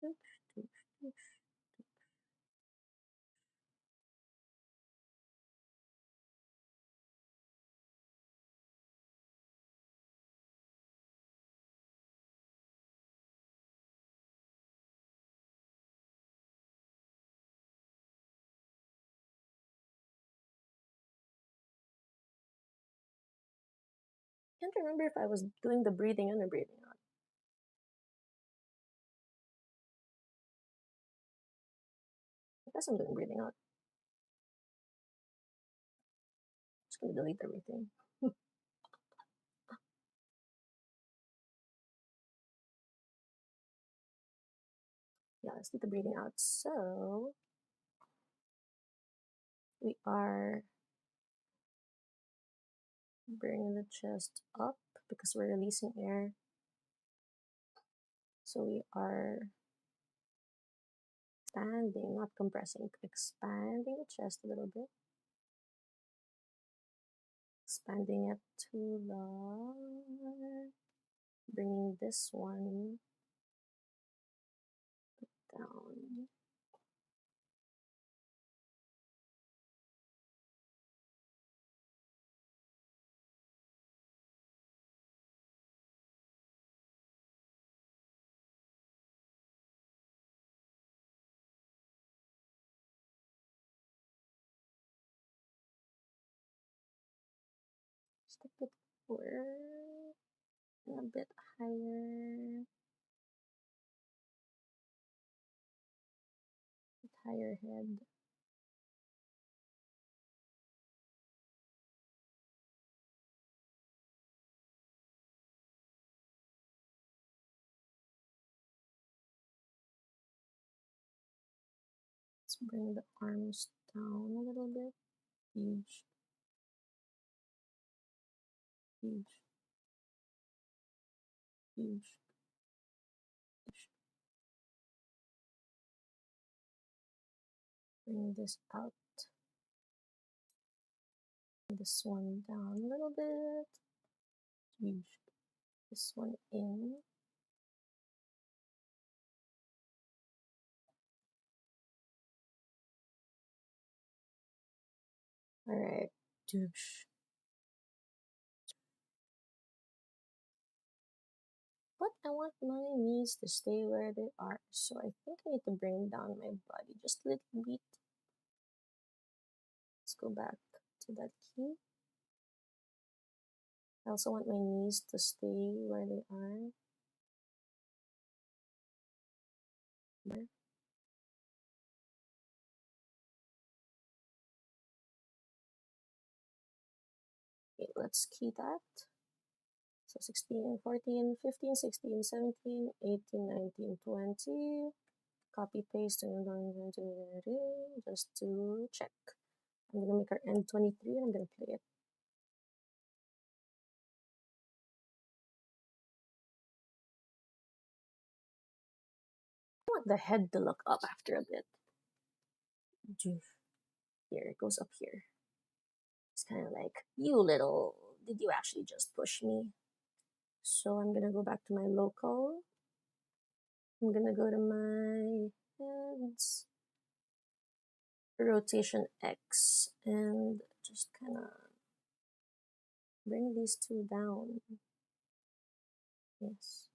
S1: Oosh, oosh, oosh. I can't remember if I was doing the breathing in or breathing out. I guess I'm doing breathing out. Just gonna delete everything. Yeah, let's do the breathing out. So we are bringing the chest up because we're releasing air. So we are expanding, not compressing, expanding the chest a little bit. Expanding it to the, bringing this one down. Just a bit forward, and a bit higher, higher head. Let's bring the arms down a little bit. Huge, huge, huge, huge. Bring this out. This one down a little bit. Huge. This one in. All right. Douche. But I want my knees to stay where they are, so I think I need to bring down my body just a little bit. Let's go back to that key. I also want my knees to stay where they are. There. Okay, let's key that. So 16, 14, 15, 16, 17, 18, 19, 20. Copy, paste, and just to check. I'm gonna make our end 23 and I'm gonna play it. want the head to look up after a bit. Here, it goes up here. It's kind of like, you little, did you actually just push me? So I'm gonna go back to my local. I'm gonna go to my heads, rotation X, and just kind of bring these two down. Yes.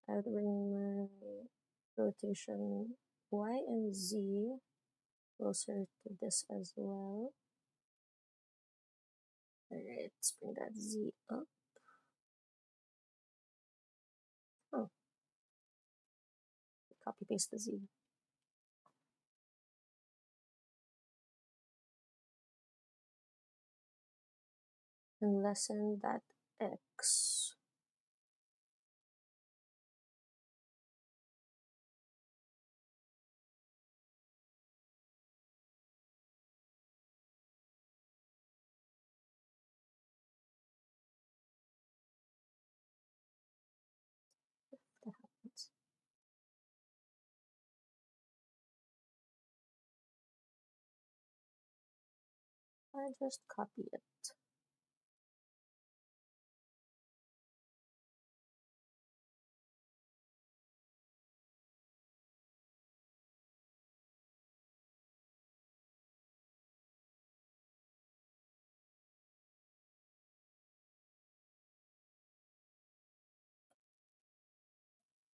S1: I would bring my rotation Y and Z closer to this as well. Alright, let's bring that Z up. Oh. Copy paste the Z. And lessen that X. That happens. I just copy it.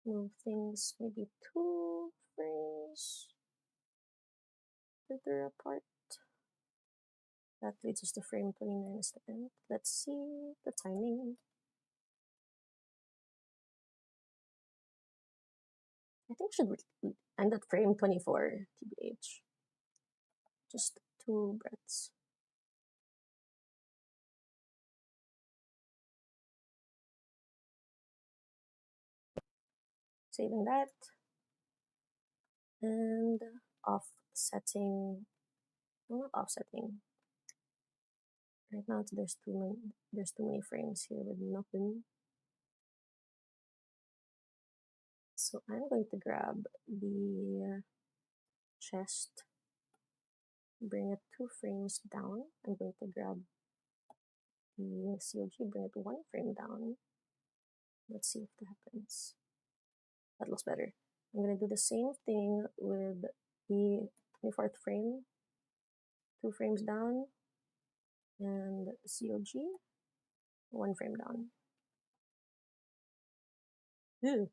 S1: Move things maybe 2 frames further apart. That leads us to frame 29 as the end. Let's see the timing. I think should end at frame 24, TBH. Just 2 breaths. Saving that. And offsetting. Well, not offsetting. Right now there's too many frames here with nothing. So I'm going to grab the chest, bring it 2 frames down. I'm going to grab the COG, bring it 1 frame down. Let's see if that happens. That looks better. I'm going to do the same thing with the 24th frame, 2 frames down, and COG, 1 frame down. Ew.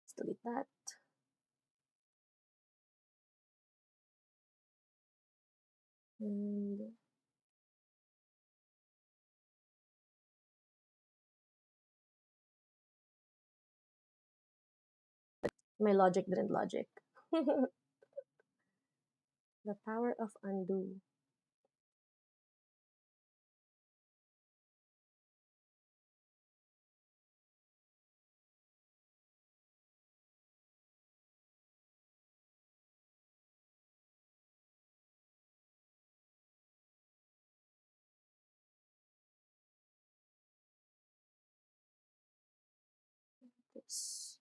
S1: Let's delete that. And my logic didn't logic. The power of undo. This.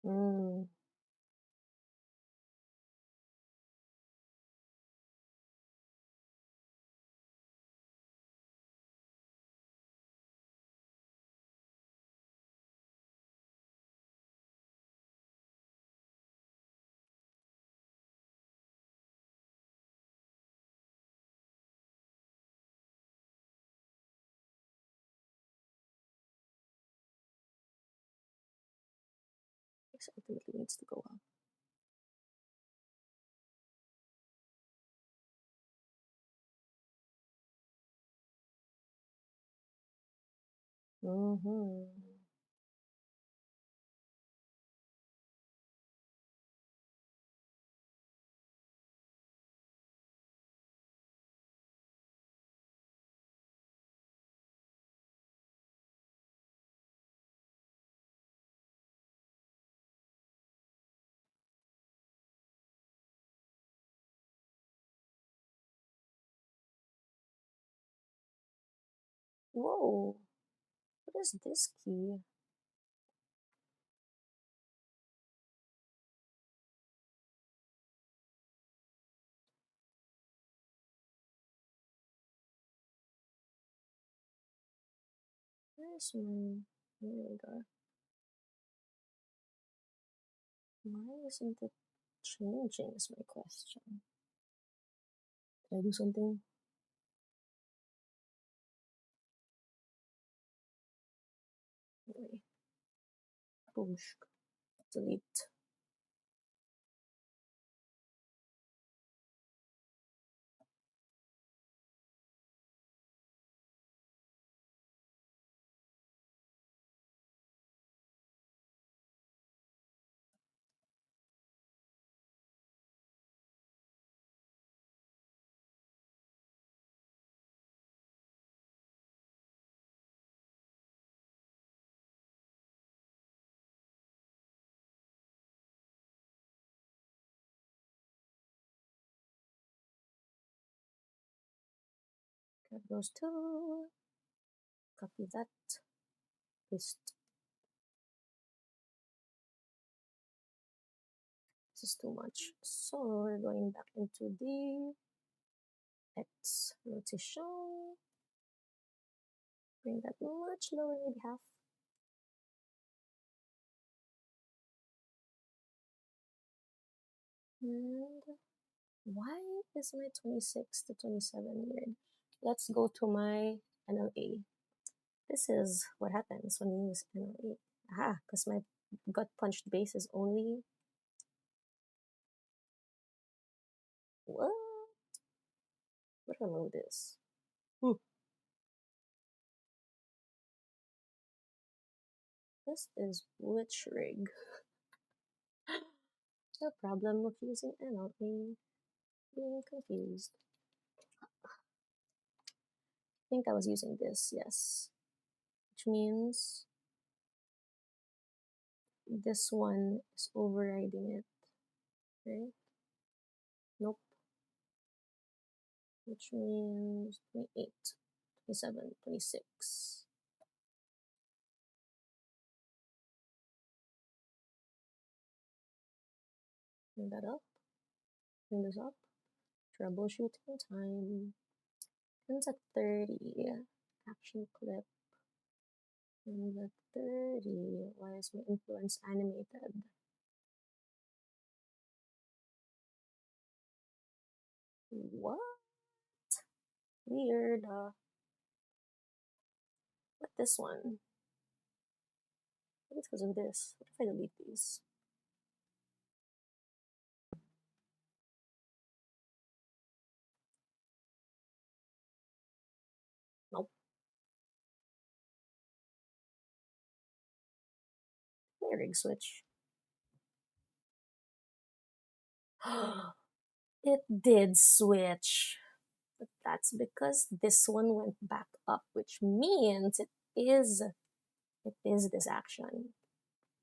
S1: Mm. This ultimately needs to go up. Mm-hmm. Whoa, what is this key? Where's my... Here we go. Why isn't it changing is my question. Did I do something? Anyway. Boom. Delete. Grab those two. Copy that. Paste. This is too much. So we're going back into the X rotation. Bring that much lower, maybe half. And why is my 26 to 27 weird? Let's go to my NLA. This is what happens when you use NLA. Aha, because my gut punched base is only... What? What do I move this? This is which rig? The problem of using NLA. Being confused. I think I was using this, yes. Which means this one is overriding it, right? Nope. Which means 28, 27, 26. Bring that up. Bring this up. Troubleshooting time. Ends at 30. Action clip. Ends at 30. Why is my influence animated? What? Weird. What this one? Maybe it's because of this. What if I delete these? Nope. My rig switch. It did switch. But that's because this one went back up, which means it is this action.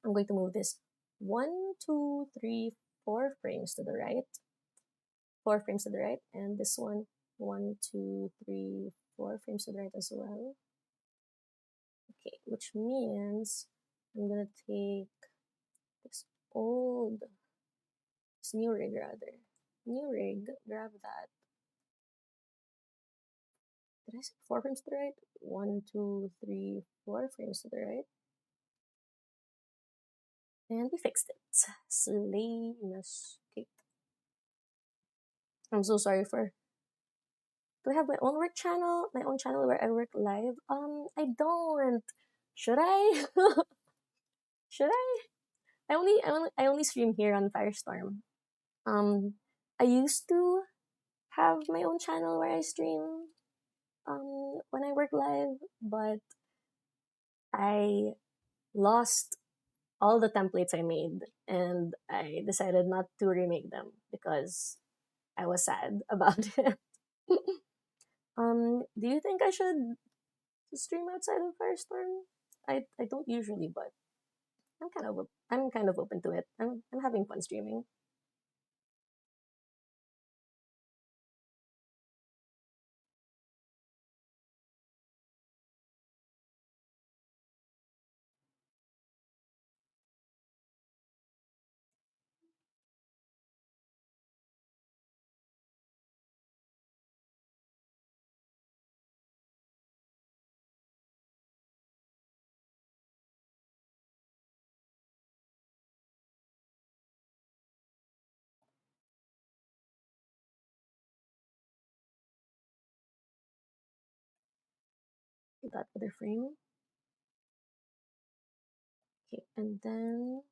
S1: I'm going to move this 1, 2, 3, 4 frames to the right. 4 frames to the right, and this one 1, 2, 3, 4 frames to the right as well. Okay, which means I'm gonna take this new rig rather. New rig, grab that. Did I say 4 frames to the right? 1, 2, 3, 4 frames to the right. And we fixed it. Slayness. Okay. I'm so sorry for... Do I have my own work channel? My own channel where I work live? I don't. Should I? Should I? I only stream here on Firestorm. I used to have my own channel where I stream when I work live, but I lost all the templates I made, and I decided not to remake them because I was sad about it. Do you think I should stream outside of Firestorm? I don't usually, but I'm kind of open to it. I'm having fun streaming. That other frame. Okay, and then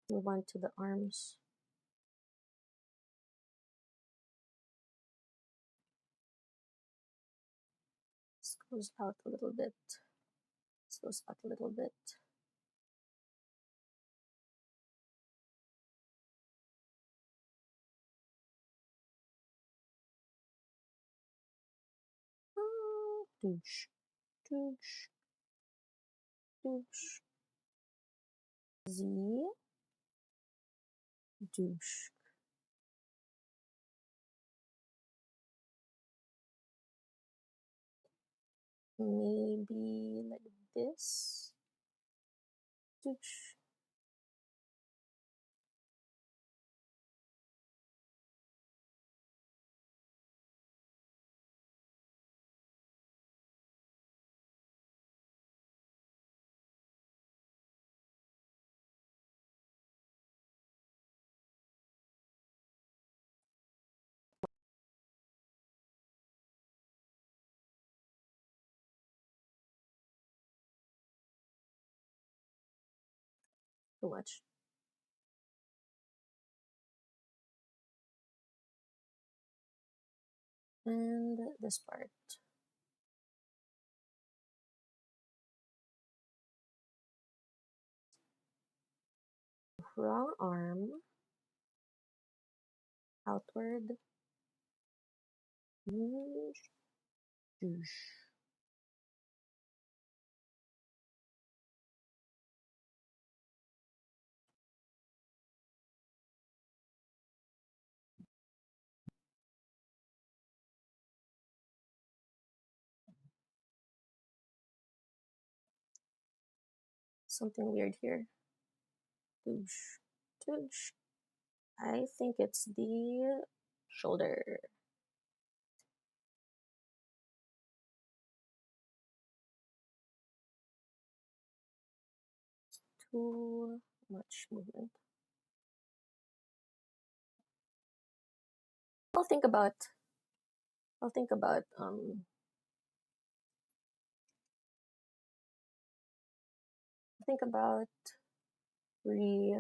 S1: move on to the arms. This goes out a little bit. This goes out a little bit. Douche, douche, douche. Z, douche. Maybe like this. Douche. Too much. And this part. Wrong arm. Outward. Douche. Douche. Something weird here. Douche. Douche. I think it's the shoulder. Too much movement. I'll think about I'll think about re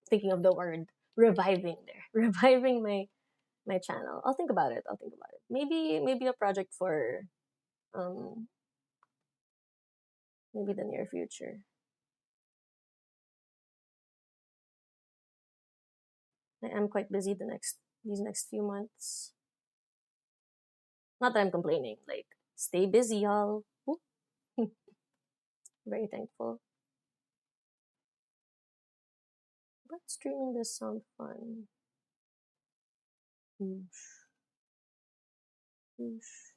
S1: thinking of the word reviving there. Reviving my channel. I'll think about it. I'll think about it. Maybe a project for um maybe the near future. I am quite busy these next few months. Not that I'm complaining. Like, stay busy, y'all. Woo. Very thankful. But streaming does sound fun. Oosh. Oosh.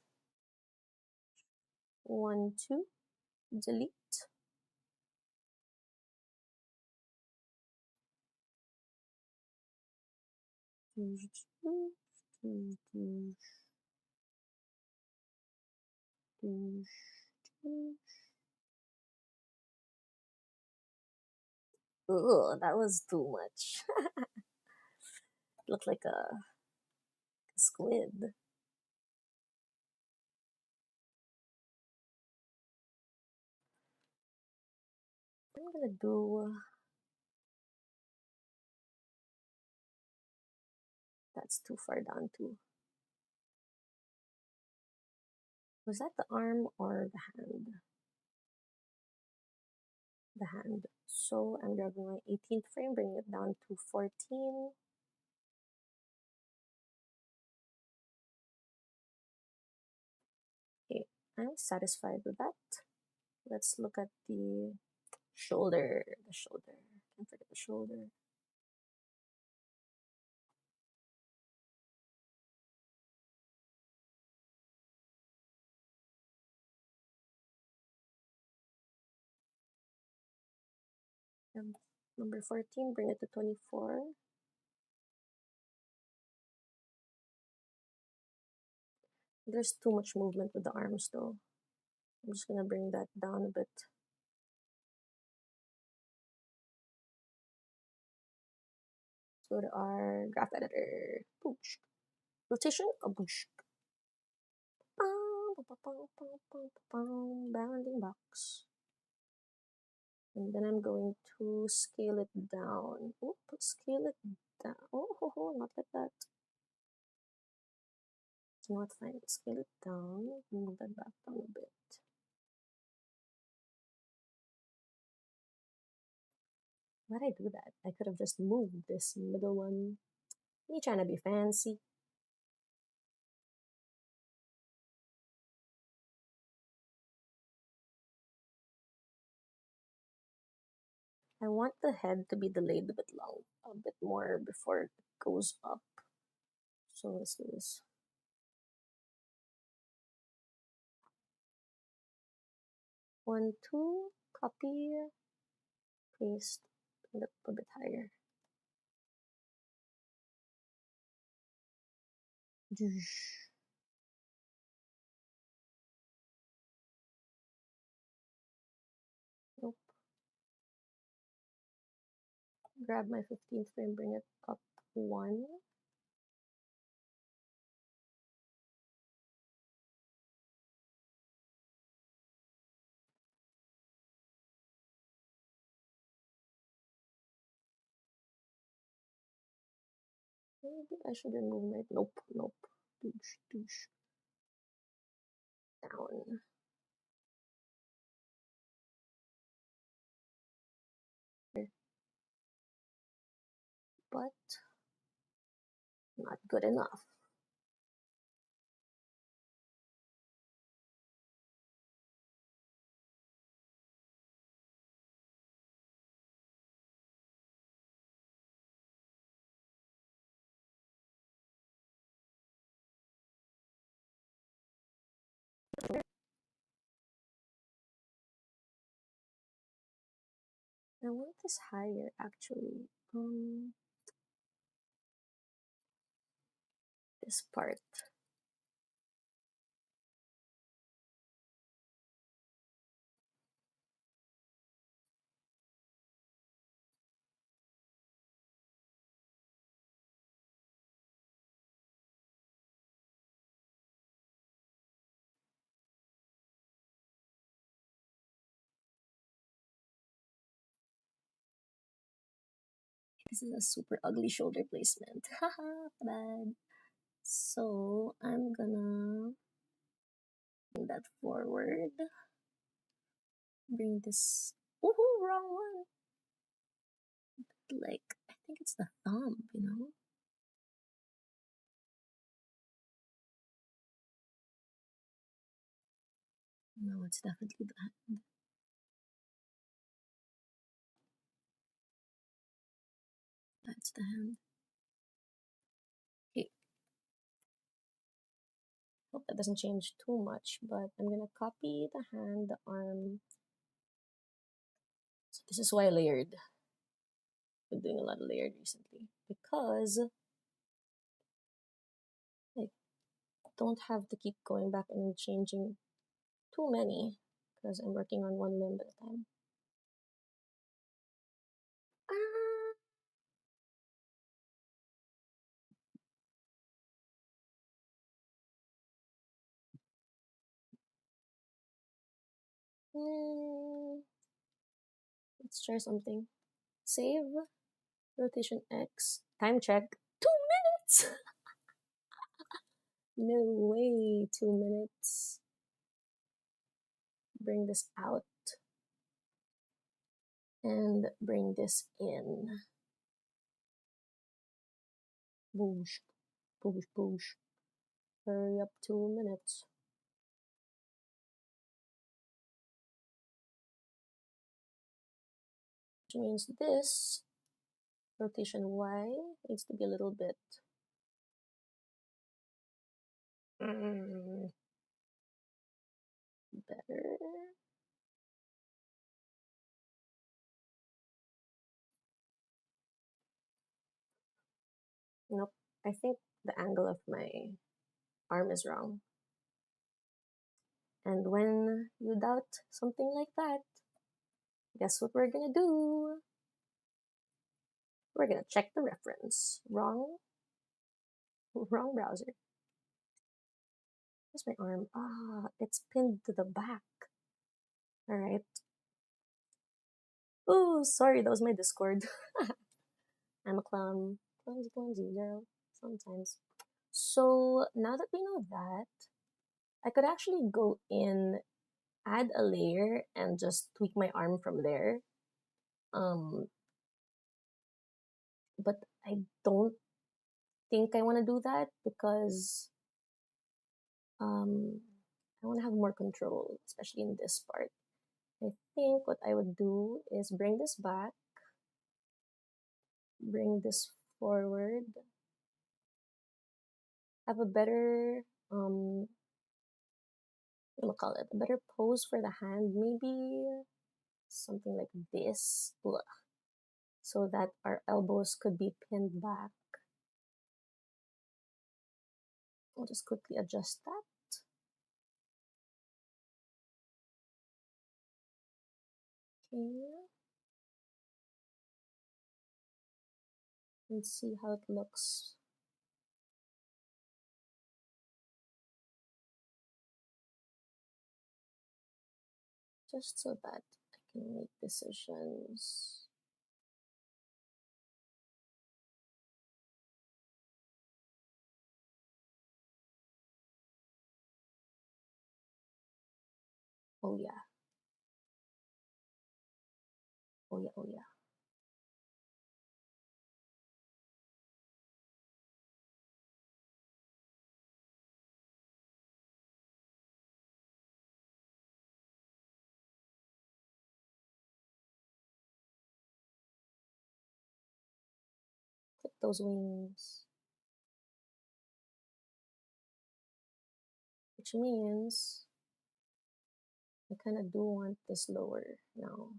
S1: 1, 2. Delete. Oosh. Oosh. Oosh. Oosh. Oosh. Ugh, that was too much. Looked like a squid. I'm gonna do. That's too far down too. Was that the arm or the hand? The hand. So I'm grabbing my 18th frame, bringing it down to 14. Okay, I'm satisfied with that. Let's look at the shoulder. The shoulder. Can't forget the shoulder. And number 14, bring it to 24. There's too much movement with the arms though. I'm just gonna bring that down a bit. Let's go to our graph editor. Boosh. Rotation, a boosh. Bounding box. And then I'm going to scale it down. Oop, scale it down. Oh, not like that. You know what, fine. Scale it down. Move that back down a bit. Why'd I do that? I could have just moved this middle one. Me trying to be fancy. I want the head to be delayed a bit more before it goes up. So let's do this. One, two, copy, paste, bring it a bit higher. Nope. Grab my 15th frame, bring it up one. Maybe I should remove my, nope. Douche. Down. But not good enough. I want this higher actually. This part. This is a super ugly shoulder placement. Haha, bad. So I'm gonna bring that forward. Bring this. Woohoo, wrong one. Like, I think it's the thumb, you know? No, it's definitely the hand. That's the hand. Okay. Hope that doesn't change too much, but I'm gonna copy the hand, the arm. So this is why I layered. Been doing a lot of layered recently because I don't have to keep going back and changing too many because I'm working on one limb at a time. Ah. Let's try something. Save, rotation X, time check, 2 minutes! No way, 2 minutes. bring this out and bring this in. Boosh, boosh, boosh. Hurry up, 2 minutes. Which means this rotation Y needs to be a little bit better. Nope, I think the angle of my arm is wrong. And when you doubt something like that, guess what we're gonna do? We're gonna check the reference. Wrong browser. Where's my arm? Ah, it's pinned to the back. Alright. Oh, sorry, that was my Discord. I'm a clumsy girl, sometimes. So, now that we know that, I could actually go in, add a layer, and just tweak my arm from there. But I don't think I want to do that because I want to have more control, especially in this part. I think what I would do is bring this back, bring this forward, have a better what do you call it? A better pose for the hand, maybe something like this. Ugh. So that our elbows could be pinned back. I'll just quickly adjust that. Okay. And see how it looks. Just so that I can make decisions. Oh yeah. Oh yeah, oh yeah. Clip those wings. Which means I kind of do want this lower now.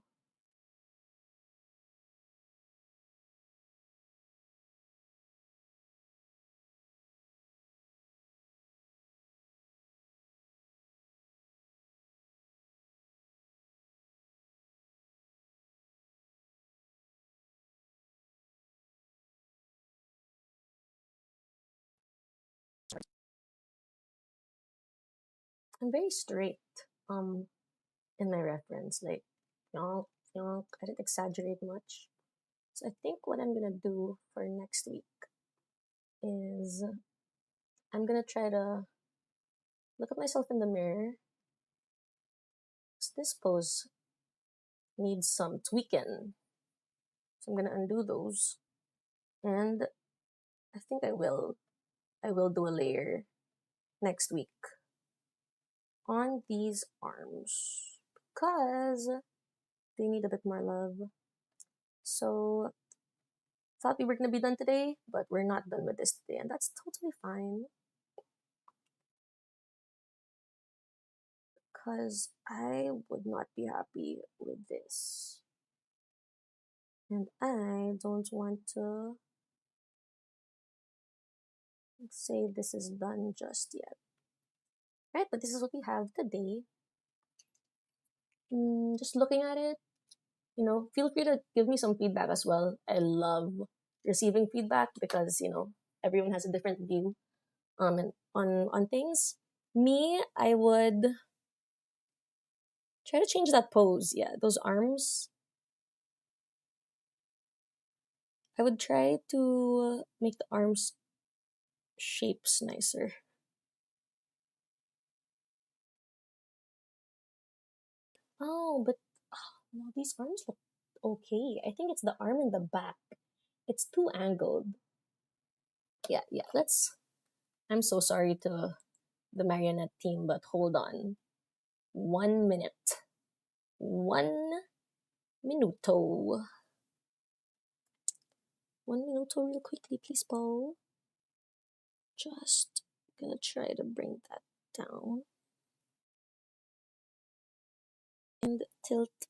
S1: I'm very straight in my reference, like yonk, yonk. I didn't exaggerate much. So I think what I'm gonna do for next week is I'm gonna try to look at myself in the mirror. This pose needs some tweaking. So I'm gonna undo those. And I think I will do a layer next week on these arms because they need a bit more love. So thought we were gonna be done today, but we're not done with this today, and that's totally fine. Because I would not be happy with this. And I don't want to say this is done just yet. Right, but this is what we have today. Just looking at it, feel free to give me some feedback as well. I love receiving feedback because, everyone has a different view and on things. Me, I would try to change that pose. Yeah, those arms. I would try to make the arms shapes nicer. Oh, but no, these arms look okay. I think it's the arm in the back. It's too angled. Yeah, yeah. I'm so sorry to the marionette team, but hold on. 1 minute. 1 minuto. 1 minuto, real quickly, please, Paul. Just gonna try to bring that down. And tilt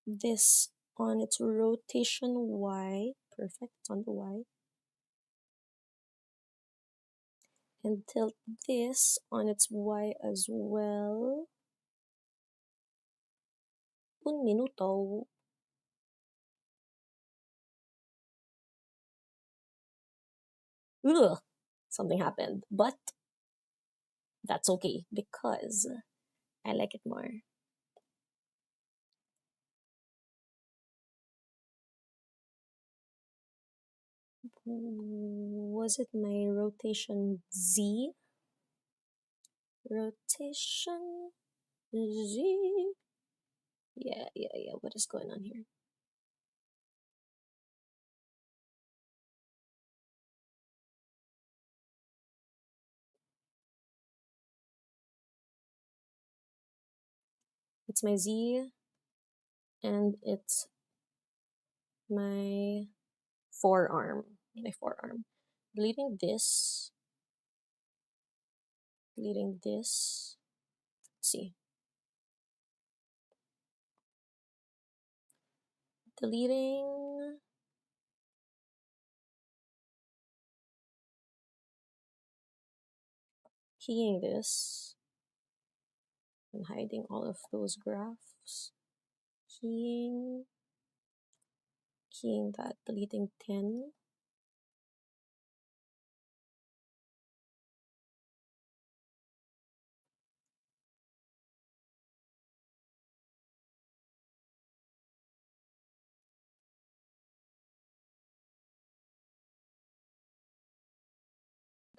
S1: this on its rotation Y. Perfect, it's on the Y. And tilt this on its Y as well. 1 minuto. Ugh, something happened, but that's okay because I like it more. Was it my rotation Z? Rotation Z. Yeah. What is going on here? It's my Z, and it's my forearm. My forearm. Deleting this. Deleting this. Let's see. Deleting. Keying this. And hiding all of those graphs. Keying that, deleting 10.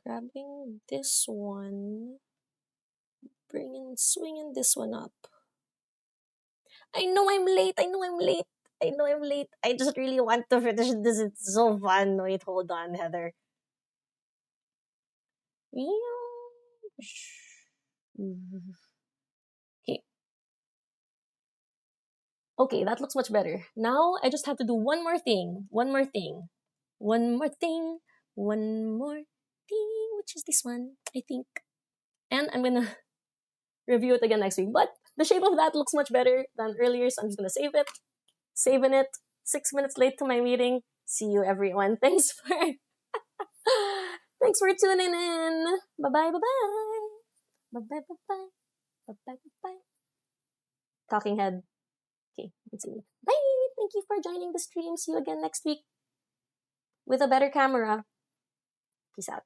S1: Grabbing this one, swinging this one up. I know I'm late. I just really want to finish this. It's so fun. Wait, hold on, Heather. Okay. Okay, that looks much better. Now I just have to do one more thing. Which is this one, I think. And I'm gonna review it again next week. But the shape of that looks much better than earlier, so I'm just gonna save it. Saving it. 6 minutes late to my meeting. See you, everyone. Thanks for tuning in. Bye bye. Talking head. Okay, let's see. Bye. Thank you for joining the stream. See you again next week with a better camera. Peace out.